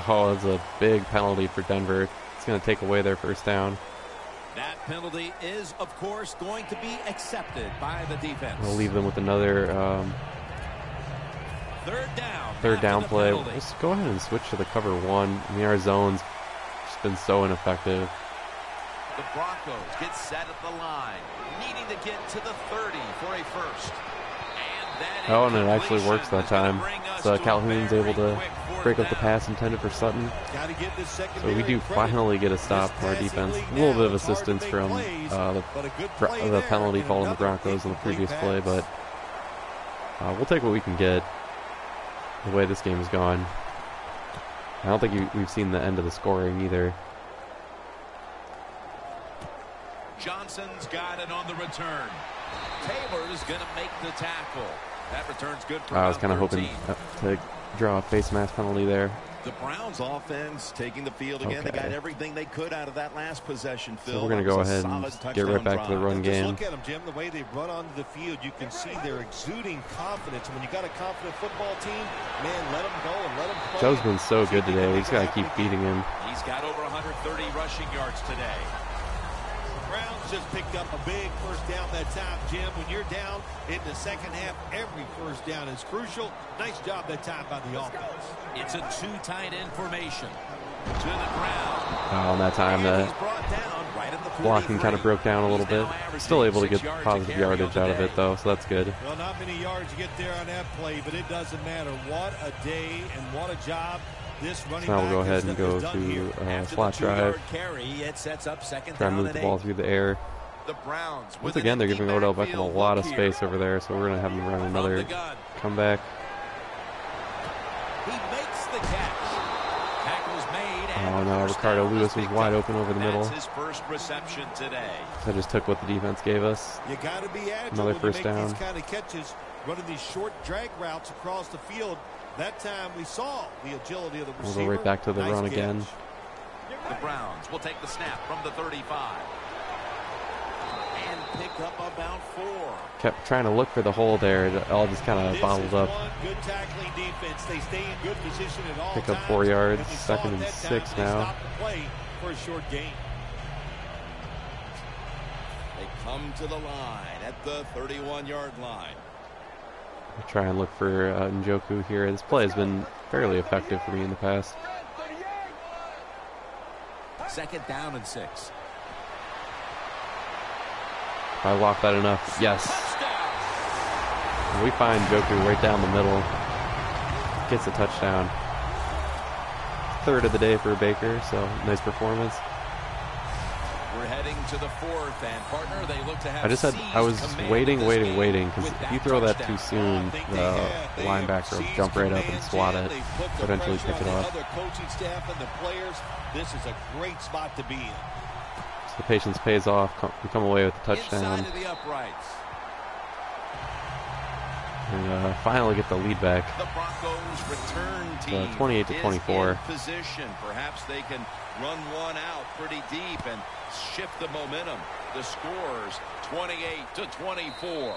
A: Oh, that's a big penalty for Denver. It's going to take away their first down.
C: That penalty is, of course, going to be accepted by the defense.
A: We'll leave them with another third down play. Let's go ahead and switch to the cover 1. I mean, our zone's just been so ineffective.
C: The Broncos get set at the line, needing to get to the 30 for a first.
A: Oh, and it actually works that time. So Calhoun's able to break up the pass intended for Sutton. So we do finally get a stop for our defense. A little bit of assistance from the penalty call on the Broncos in the previous play, but we'll take what we can get the way this game has gone. I don't think we've seen the end of the scoring either.
C: Johnson's got it on the return. Taylor's going to make the tackle. That return's good for
A: I was kind of
C: 13.
A: hoping to draw a face mask penalty there.
D: The Browns offense taking the field again.
A: Okay.
D: They got everything they could out of that last possession, Phil.
A: So we're going to go ahead and get right back to the run game.
E: Look at them, Jim. The way they run onto the field, you can see they're exuding confidence. When you got a confident football team, man, let them go and let them play.
A: Joe's been so good today. We just got to keep beating him.
C: He's got over 130 rushing yards today.
E: Browns just picked up a big first down that time, Jim. When you're down in the second half, every first down is crucial. Nice job that time by the offense.
C: It's a two tight end formation. To the ground.
A: On that time, the
C: He's brought down right at the
A: blocking kind of broke down a little bit. Still able to get positive yardage out of it, though, so that's good.
E: Well, not many yards you get there on that play, but it doesn't matter. What a day and what a job this running
A: So now
E: back
A: we'll go ahead and go
E: has done here.
A: to flat drive.
C: Carry, it sets up second
A: Try and
C: down
A: move the
C: and
A: ball
C: 8.
A: through the air.
C: The Browns
A: Once again, they're giving Odell Beckham a lot of space over there, so we're going to have him run another comeback.
C: He makes the catch. Tackle's made.
A: Oh no, Ricardo Lewis was wide open over the middle.
C: That's his first reception today.
A: So I just took what the defense gave us.
E: You got to be agile
A: Another
E: when
A: first
E: you make
A: down.
E: these kind of catches, running these short drag routes across the field. That time we saw the agility of the receiver.
A: We'll go right back to the
E: Nice
A: run
E: catch.
A: again.
C: The Browns will take the snap from the 35. And pick up about 4.
A: Kept trying to look for the hole there. It all just kind of
E: This
A: bottled
E: is
A: up.
E: one good tackling defense. They stay in good position at all
A: Pick up
E: times.
A: 4 yards.
E: And we saw
A: Second
E: it
A: and
E: that
A: 6
E: time. They
A: now.
E: stopped the play for a short gain.
D: They come to the line at the 31-yard line.
A: I'll try and look for Njoku here. This play has been fairly effective for me in the past.
C: Second down and 6.
A: If I lock that enough, yes. And we find Njoku right down the middle. Gets a touchdown. Third of the day for Baker, so nice performance.
C: We're heading to the 4th, and partner, they look to have
A: I was waiting, because
C: with
A: if you throw that too soon, the linebacker will jump right up and swat it, eventually pick it off.
E: Other coaching staff and the players, this is a great spot to be in.
A: So the patience pays off. We come away with the touchdown.
C: Inside of the uprights.
A: And finally get the lead back.
C: The Broncos return team
A: 28 to 24.
C: is in position. Perhaps they can run one out pretty deep and shift the momentum. The scores 28 to 24.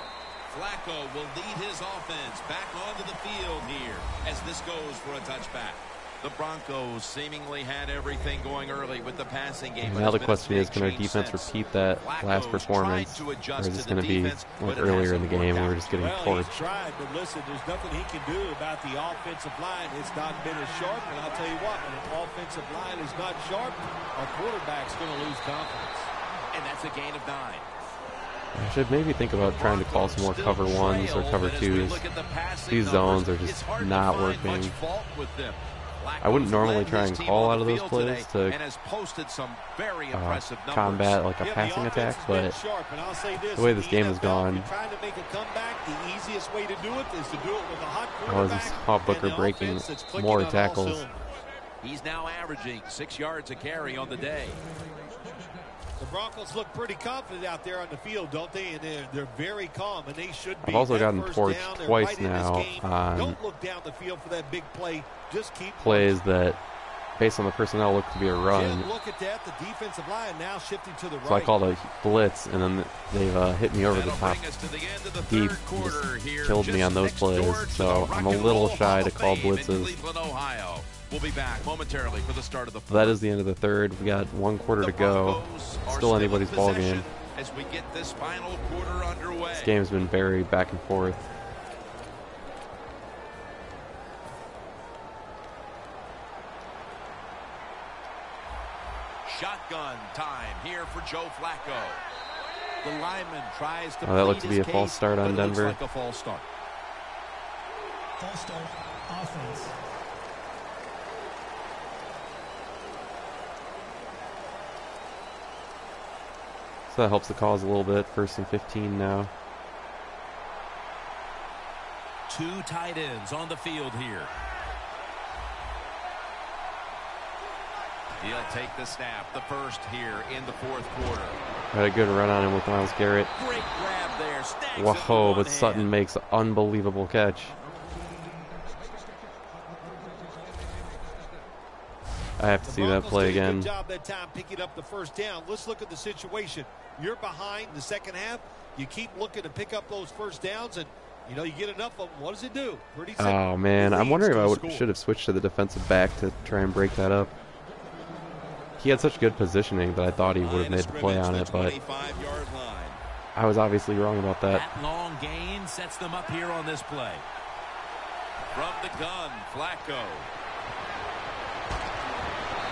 C: Flacco will lead his offense back onto the field here as this goes for a touchback. The Broncos seemingly had everything going early with the passing game.
A: And now the question is, can our defense repeat that last performance? Or is this going to be like earlier in the game where we're just getting torched?
E: He's tried, but listen, there's nothing he can do about the offensive line. It's not been as sharp, and I'll tell you what, when an offensive line is not sharp, our quarterback's going to lose confidence.
C: And that's a gain of 9.
A: I should maybe think about trying to call some more cover 1s or cover 2s. These zones are just not working. I wouldn't normally try and call out of those plays to combat like a passing attack, but the way this game has gone, I wasn't saw Booker breaking more tackles.
C: He's now averaging 6 yards a carry on the day.
E: The Broncos look pretty confident out there on the field, don't they? And they're very calm, and they should be.
A: I've also gotten
E: first
A: torched
E: down,
A: twice
E: right in this
A: now
E: game.
A: on
E: Don't look down the field for that big play. Just keep
A: plays that, based on the personnel, look to be a run.
E: Jim, look at that. The defensive line now shifting to the right.
A: So I called a blitz, and then they've hit me over the top deep, and just killed me on those plays. So I'm a little shy to call blitzes.
C: We'll be back momentarily for the start of the fourth.
A: That is the end of the third. We got 1 quarter to go. Still anybody's ball game.
C: As we get this final quarter underway.
A: This game's been very back and forth.
C: Shotgun time here for Joe Flacco. The lineman tries to
A: that looked to be a false start on Denver.
C: Looks like a false start.
F: False start, offense.
A: So that helps the cause a little bit. 1st and 15 now.
C: 2 tight ends on the field here. He'll take the snap, the first here in the 4th quarter.
A: Had a good run on him with Myles Garrett.
C: Great grab there. Snags
A: Whoa, but Sutton makes an unbelievable catch. I have to see that play again.
E: Good job that time picking up the first down. Let's look at the situation. You're behind the second half. You keep looking to pick up those first downs, and you know you get enough of them. What does it do? Pretty simple.
A: Oh man, I'm wondering if I should have switched to the defensive back to try and break that up. He had such good positioning that I thought he would have made the play on it, but I was obviously wrong about that.
C: That long gain sets them up here on this play. From the gun, Flacco.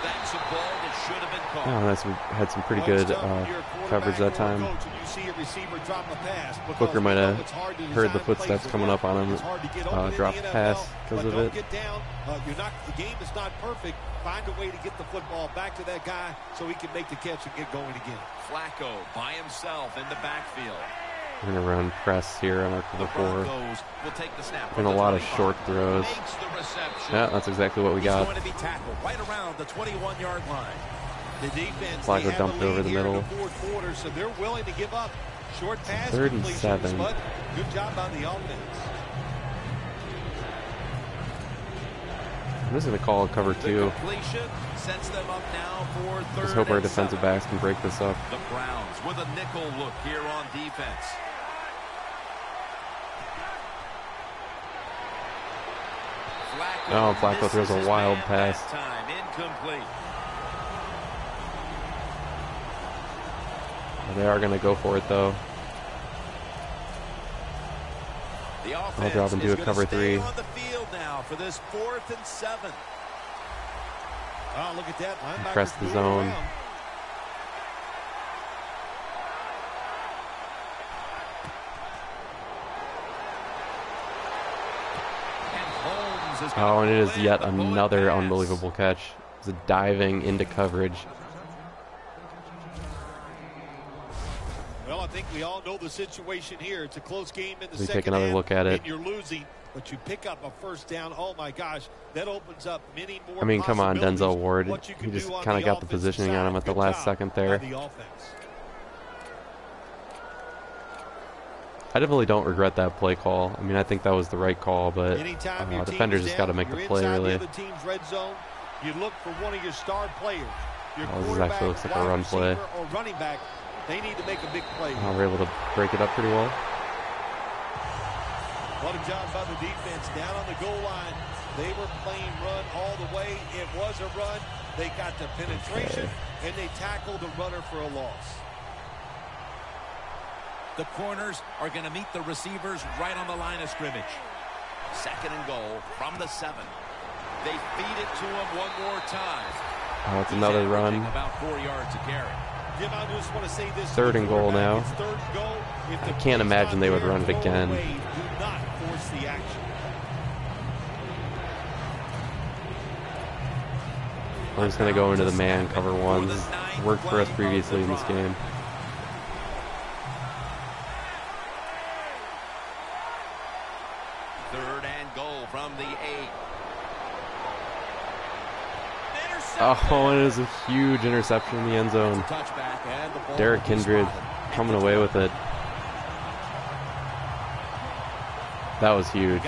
C: That's a ball that should have been caught.
A: Oh, that's had some pretty good coverage that time. Booker might have heard the footsteps coming up on him, dropped the pass because of it.
E: The game is not perfect. Find a way to get the football back to that guy so he can make the catch and get going again.
C: Flacco by himself in the backfield.
A: We're going to run press here on our cover 4.
C: Will take the snap
A: and a lot of short throws. Yeah, that's exactly what we got.
C: He's going to be tackled right around the 21-yard line.
E: The defense,
A: Flacco dumped it over the middle.
E: Quarter, so they're willing to give up short pass
A: 3rd and 7.
E: But good job by the offense.
A: I'm just going to call cover 2.
C: Sets them up now for 3rd.
A: Just hope our defensive backs can break this up.
C: The Browns with a nickel look here on defense.
A: Oh, Flacco throws a wild pass.
C: Incomplete.
A: They are going to go for it, though. I'll drop and do a cover 3.
C: On the field now for this 4th and 7.
E: Oh, look at that.
A: Press the zone. Oh, and it is yet another unbelievable catch. It's a diving into coverage.
E: Well, I think we all know the situation here. It's a close game in the second half.
A: Take another look at it.
E: And you're losing, but you pick up a first down. Oh my gosh, that opens up many more.
A: I mean, come on, Denzel Ward. He just kind of got the positioning on him at the last second there. I definitely don't regret that play call. I mean, I think that was the right call, but defenders just got to make the play, really.
E: You look for one of your star players.
A: This actually looks like a run play.
E: Or running back. They need to make a big play.
A: We're able to break it up pretty well.
E: What a job by the defense down on the goal line. They were playing run all the way. It was a run. They got the penetration, and they tackled the runner for a loss.
C: The corners are going to meet the receivers right on the line of scrimmage. 2nd and goal from the 7. They feed it to him one more time.
A: Oh, it's another run.
C: About 4 yards to carry.
E: Jim, I just want to say this.
A: 3rd and goal now. I can't imagine they would run it again.
E: Do not force the action.
A: We're just going to go into the man cover 1s. Worked for us previously in this game.
C: From the 8.
A: Oh, and it is a huge interception in the end zone. Derek Kindred coming away with it. That was huge.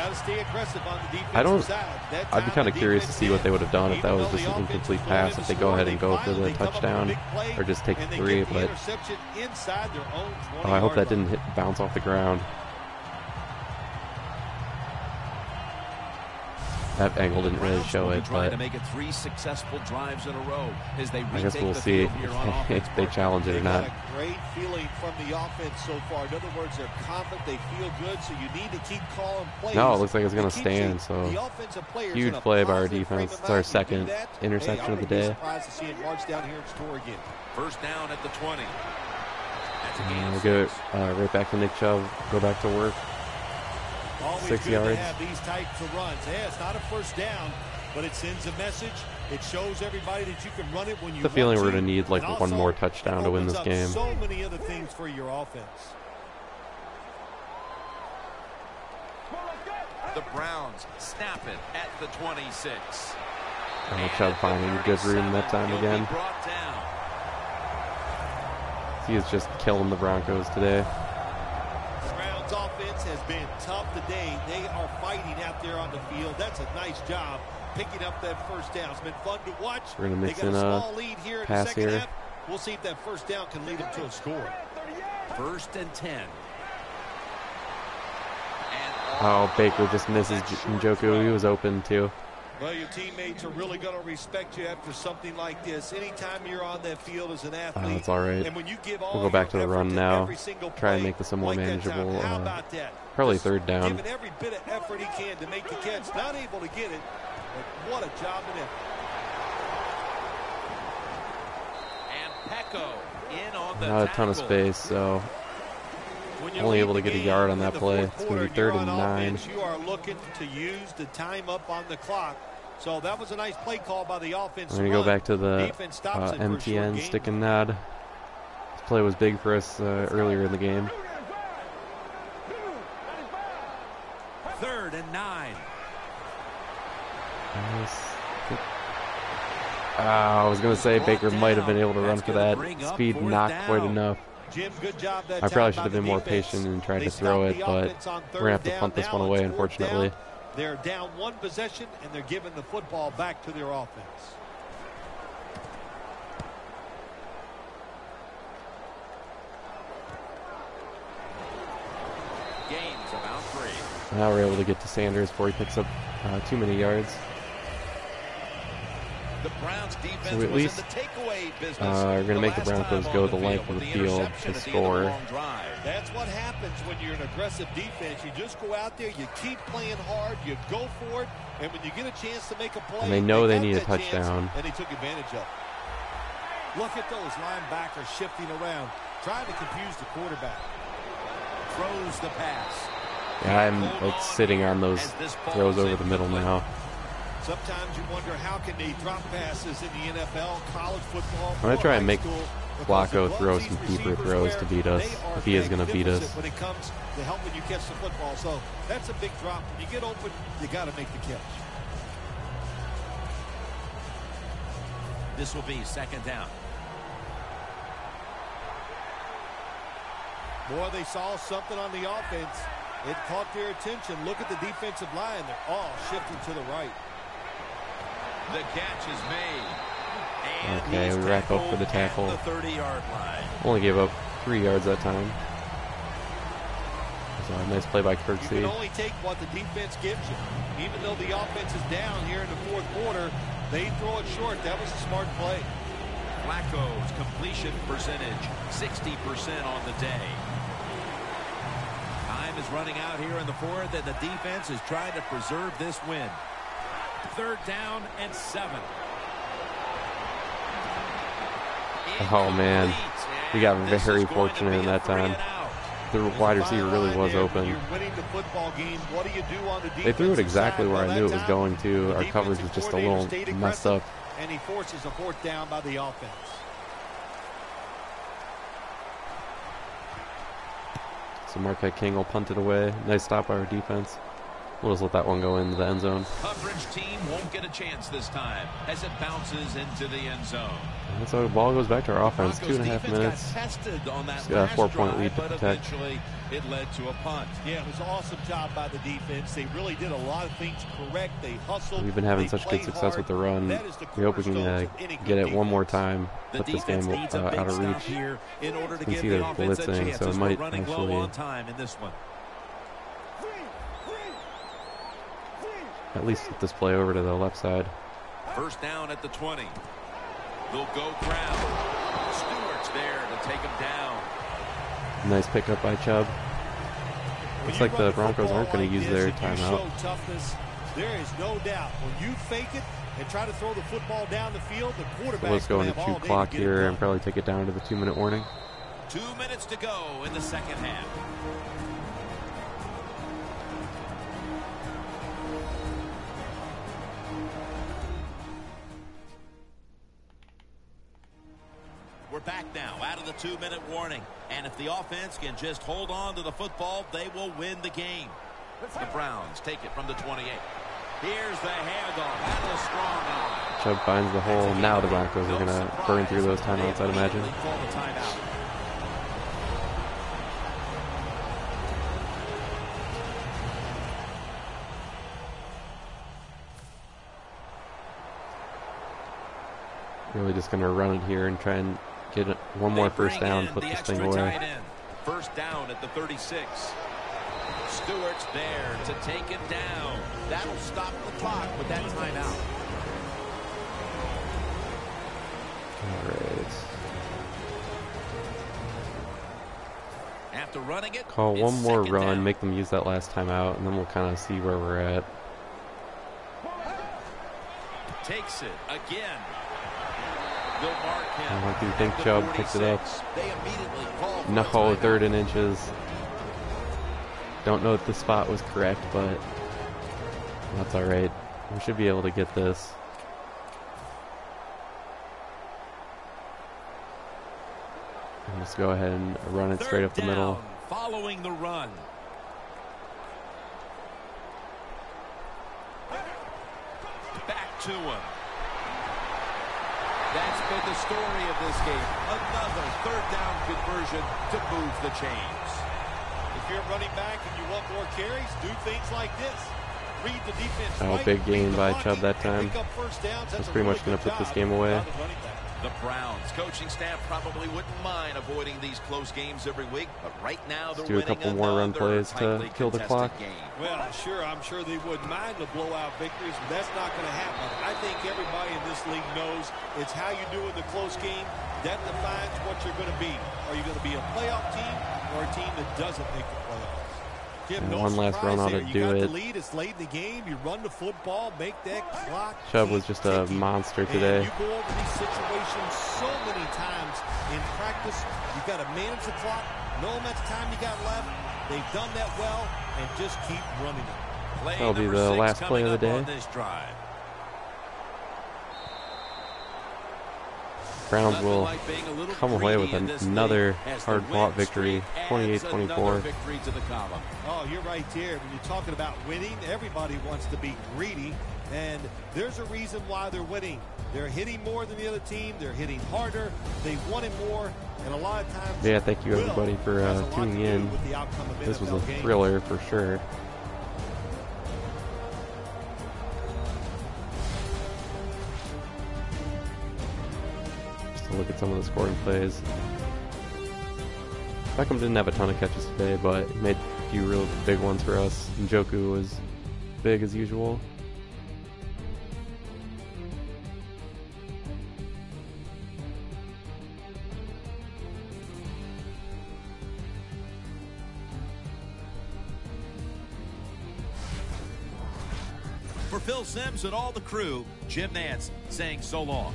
A: I'd be kind of curious to see what they would have done if that was just an incomplete pass, if they go ahead and go for the touchdown or just take the 3, but I hope that didn't bounce off the ground. That angle didn't really show it, but
C: to make it 3 successful drives in a row as they
A: I guess we'll see if they challenge it or not.
E: Got a great feeling from the offense so far. In other words, they're confident, they feel good, so you need to keep calling plays.
A: No, it looks like it's going to stand, so huge play by our defense. It's our 2nd interception of the day.
E: Surprised to see it march down here and score again.
C: First down at the 20.
A: We'll go right back to Nick Chubb, go back to work.
E: Always
A: 6
E: good
A: yards.
E: to have these types of runs. Yeah, it's not a first down, but it sends a message. It shows everybody that you can run it when you
A: The feeling we're going to need like
E: and
A: one more touchdown to win this game.
E: So many other things for your offense.
C: The Browns snap it at the 26.
A: Chubb finding good room that time again. He is just killing the Broncos today.
E: The Browns offense has been tough today. They are fighting out there on the field. That's a nice job picking up that first down. It's been fun to watch.
A: We're going to mix
E: they got
A: in
E: a small lead here in the
A: pass
E: second
A: here.
E: half. We'll see if that first down can lead them to a score.
C: 1st and 10.
A: Oh, Baker just misses Njoku. He was open too.
E: Well, your teammates are really going to respect you after something like this. Anytime you're on that field as an athlete,
A: It's all right.
E: and when you give all
A: We'll go back to the
E: your
A: run
E: effort
A: now.
E: every single
A: Try and
E: play
A: make this a more
E: like that time.
A: manageable.
E: How about that?
A: Probably
E: Just
A: 3rd down.
E: Giving every bit of effort he can to make the catch. Not able to get it, but what a job and effort.
C: And Pecco in on the
A: Not a ton of space, so only able to get a yard on that play. It's going to be 3rd and 9.
E: You are looking to use the time up on the clock. So that was a nice play call by the offense.
A: We're going to go back to the MTN stick and nod. This play was big for us earlier in the game.
C: 3rd and 9.
A: I was going to say Baker might have been able to run for that. Speed not quite enough.
E: Jim, good job that
A: I probably
E: time
A: should have
E: by
A: been
E: the
A: more
E: defense.
A: patient and tried
E: They
A: to throw it,
E: stopped the
A: but
E: offense on
A: we're going to have to
E: third
A: punt this
E: down.
A: one
E: Now
A: away,
E: it's 4th
A: unfortunately.
E: down. They're down 1 possession, and they're giving the football back to their offense.
C: Gains about 3.
A: Now we're able to get to Sanders before he picks up too many yards.
C: The Browns defense
A: So at
C: was
A: least
C: in the takeaway business.
A: we're going to make the
C: last
A: Broncos
C: time
A: go
C: on
A: the length of
C: with
A: the field
C: interception
A: to
C: at the end of the
A: score.
C: long drive.
E: That's what happens when you're an aggressive defense. You just go out there, you keep playing hard, you go for it, and when you get a chance to make a play,
A: And they know they
E: got
A: need a
E: that chance,
A: touchdown.
E: and they took advantage of it. Look at those linebackers shifting around, trying to confuse the quarterback.
C: Throws the pass.
A: Yeah, I'm like sitting on those throws over the middle now.
E: Sometimes you wonder how can they drop passes in the NFL, college football.
A: I'm going to try and make
E: Flacco
A: Flacco throw some deeper throws to beat us, if he is going to beat us.
E: When it comes to helping you catch the football. So that's a big drop. When you get open, you got to make the catch.
C: This will be 2nd down.
E: Boy, they saw something on the offense. It caught their attention. Look at the defensive line. They're all shifting to the right.
C: The catch is made. And
A: Okay, we wrap up for the tackle.
C: The 30-yard line.
A: Only gave up 3 yards that time. So a nice play by
E: You
A: Kirksey.
E: can only take what the defense gives you. Even though the offense is down here in the 4th quarter, they throw it short. That was a smart play.
C: Flacco's completion percentage, 60% on the day. Time is running out here in the 4th, and the defense is trying to preserve this win. 3rd down and 7.
A: Oh, man. We got very fortunate in that time. The wide receiver really was open.
E: You're winning the football game. What do you do on the
A: They threw it
E: defensive
A: exactly
E: side?
A: where
E: Well,
A: I knew it
E: that
A: was
E: time,
A: going to.
E: the
A: Our coverage was
E: defensive
A: just a
E: coordinator
A: little
E: stayed
A: messed
E: aggressive,
A: up.
E: and he forces a 4th down by the offense.
A: So Marquette King will punt it away. Nice stop by our defense. We'll just let that one go into the end zone.
C: Coverage team won't get a chance this time as it bounces into the end zone.
A: And so the ball goes back to our offense.
C: Broncos
A: 2.5
C: defense
A: minutes.
C: got tested on that
A: Got a
C: last
A: 4-point
C: drive,
A: lead to
C: but
A: protect.
C: eventually it led to a punt.
E: Yeah, it was an awesome job by the defense. They really did a lot of things correct. They hustled.
A: We've been having
E: they
A: such good
E: played
A: success
E: hard.
A: with the run.
E: That is the
A: We hope we can
E: cornerstones of any
A: get
E: good
A: it one more
E: defense.
A: time.
C: The
A: Put this game
C: defense needs a
A: out
C: big
A: of
C: stop
A: reach.
C: here in order to
A: You can
C: give
A: see
C: the
A: they're
C: offense a
A: blitzing,
C: chance
A: so it
C: as we're
A: might
C: running low
A: actually
C: on time in this one.
A: at least get this play over to the left side.
C: 1st down at the 20. They'll go ground. Stewart's there to take him down.
A: Nice pickup by Chubb. Looks like the Broncos aren't going to use their timeout.
E: Toughness, there is no doubt. When you fake it and try to throw the football down the field, the
A: So
E: quarterback
A: let's go into 2 clock here and
E: probably.
A: probably take it down to the 2-minute warning.
C: 2 minutes to go in the 2nd half. We're back now out of the 2-minute warning. And if the offense can just hold on to the football, they will win the game. The Browns take it from the 28. Here's the handoff. That is strong eye.
A: Chubb finds the hole. Now the Broncos are going to burn through those timeouts, I'd imagine.
C: Call the timeout.
A: Really just going to run it here and try and get one more first down, put this thing away.
C: First down at the 36. Stewart's there to take him down. That'll stop the clock with that timeout.
A: All right.
C: After running it,
A: Call one more run,
C: down.
A: make them use that last timeout, and then we'll kind of see where we're at.
C: Takes it again. They'll mark him.
A: I do think Chubb picked it up.
C: They immediately call for
A: No,
C: a timeout.
A: 3rd and inches. Don't know if the spot was correct, but that's all right. We should be able to get this. And let's go ahead and run it straight up the middle.
C: Down, following the run. Back to him. That's been the story of this game. Another 3rd down conversion to move the chains.
E: If you're running back and you want more carries, do things like this. Read the defense.
A: Oh,
E: right,
A: big gain
E: read the
A: by
E: blocking,
A: Chubb that time.
E: pick up first downs.
A: That's pretty much going to put this game away.
E: by the running back.
C: The Browns coaching staff probably wouldn't mind avoiding these close games every week, but right now they're
A: Do a
C: winning
A: couple more run
C: another
A: plays to
C: tightly
A: kill the
C: contested
A: clock.
C: game.
E: Well, sure, I'm sure they wouldn't mind the blowout victories, but that's not going to happen. I think everybody in this league knows it's how you do in the close game that defines what you're going to be. Are you going to be a playoff team or a team that doesn't make the playoffs? Jim,
A: And
E: no
A: one last
E: surprise
A: run ought
E: there.
A: to
E: You
A: do
E: got
A: it.
E: the lead. It's late in the game. You run the football, make that clock.
A: Chubb was
E: keep
A: just a
E: ticking.
A: monster
E: And
A: today.
E: you go over these situations so many times in practice. You've got to manage the clock, know how much time you got left. They've done that well, and just keep running it.
C: Play
A: That'll be
C: number
A: the
C: 6
A: last play of the
C: coming up
A: day.
C: on this drive.
A: Browns
C: Nothing
A: will
C: like being a little
A: come away with
C: greedy in this
A: another
C: league as the
A: hard-fought
C: win
A: victory,
C: streak adds another
A: 28-24.
C: victory to the column.
E: Oh, you're right there. When you're talking about winning, everybody wants to be greedy, and there's a reason why they're winning. They're hitting more than the other team. They're hitting harder. They want it more, and a lot of times.
A: Yeah, thank you everybody for
E: has a lot
A: tuning
E: to do
A: in.
E: with the outcome of
A: This was a
E: NFL games.
A: thriller for sure. Just to look at some of the scoring plays. Beckham didn't have a ton of catches today, but he made a few real big ones for us. Njoku was big as usual.
C: For Phil Simms and all the crew, Jim Nance saying so long.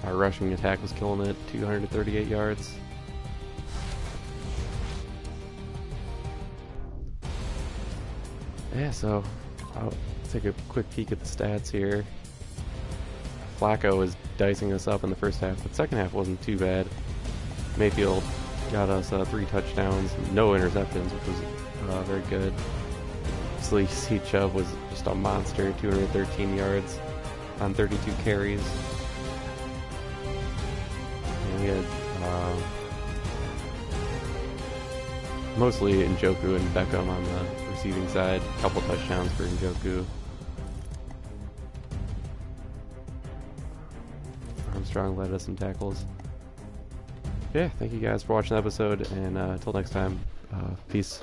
A: Our rushing attack was killing it, 238 yards. Yeah, so I'll take a quick peek at the stats here. Flacco was dicing us up in the first half, but second half wasn't too bad. Mayfield got us 3 touchdowns, no interceptions, which was very good. So you see Chubb was just a monster, 213 yards on 32 carries. And we had mostly Njoku and Beckham on the receiving side. A couple touchdowns for Njoku. Armstrong led us some tackles. Yeah, thank you guys for watching the episode, and until next time, peace.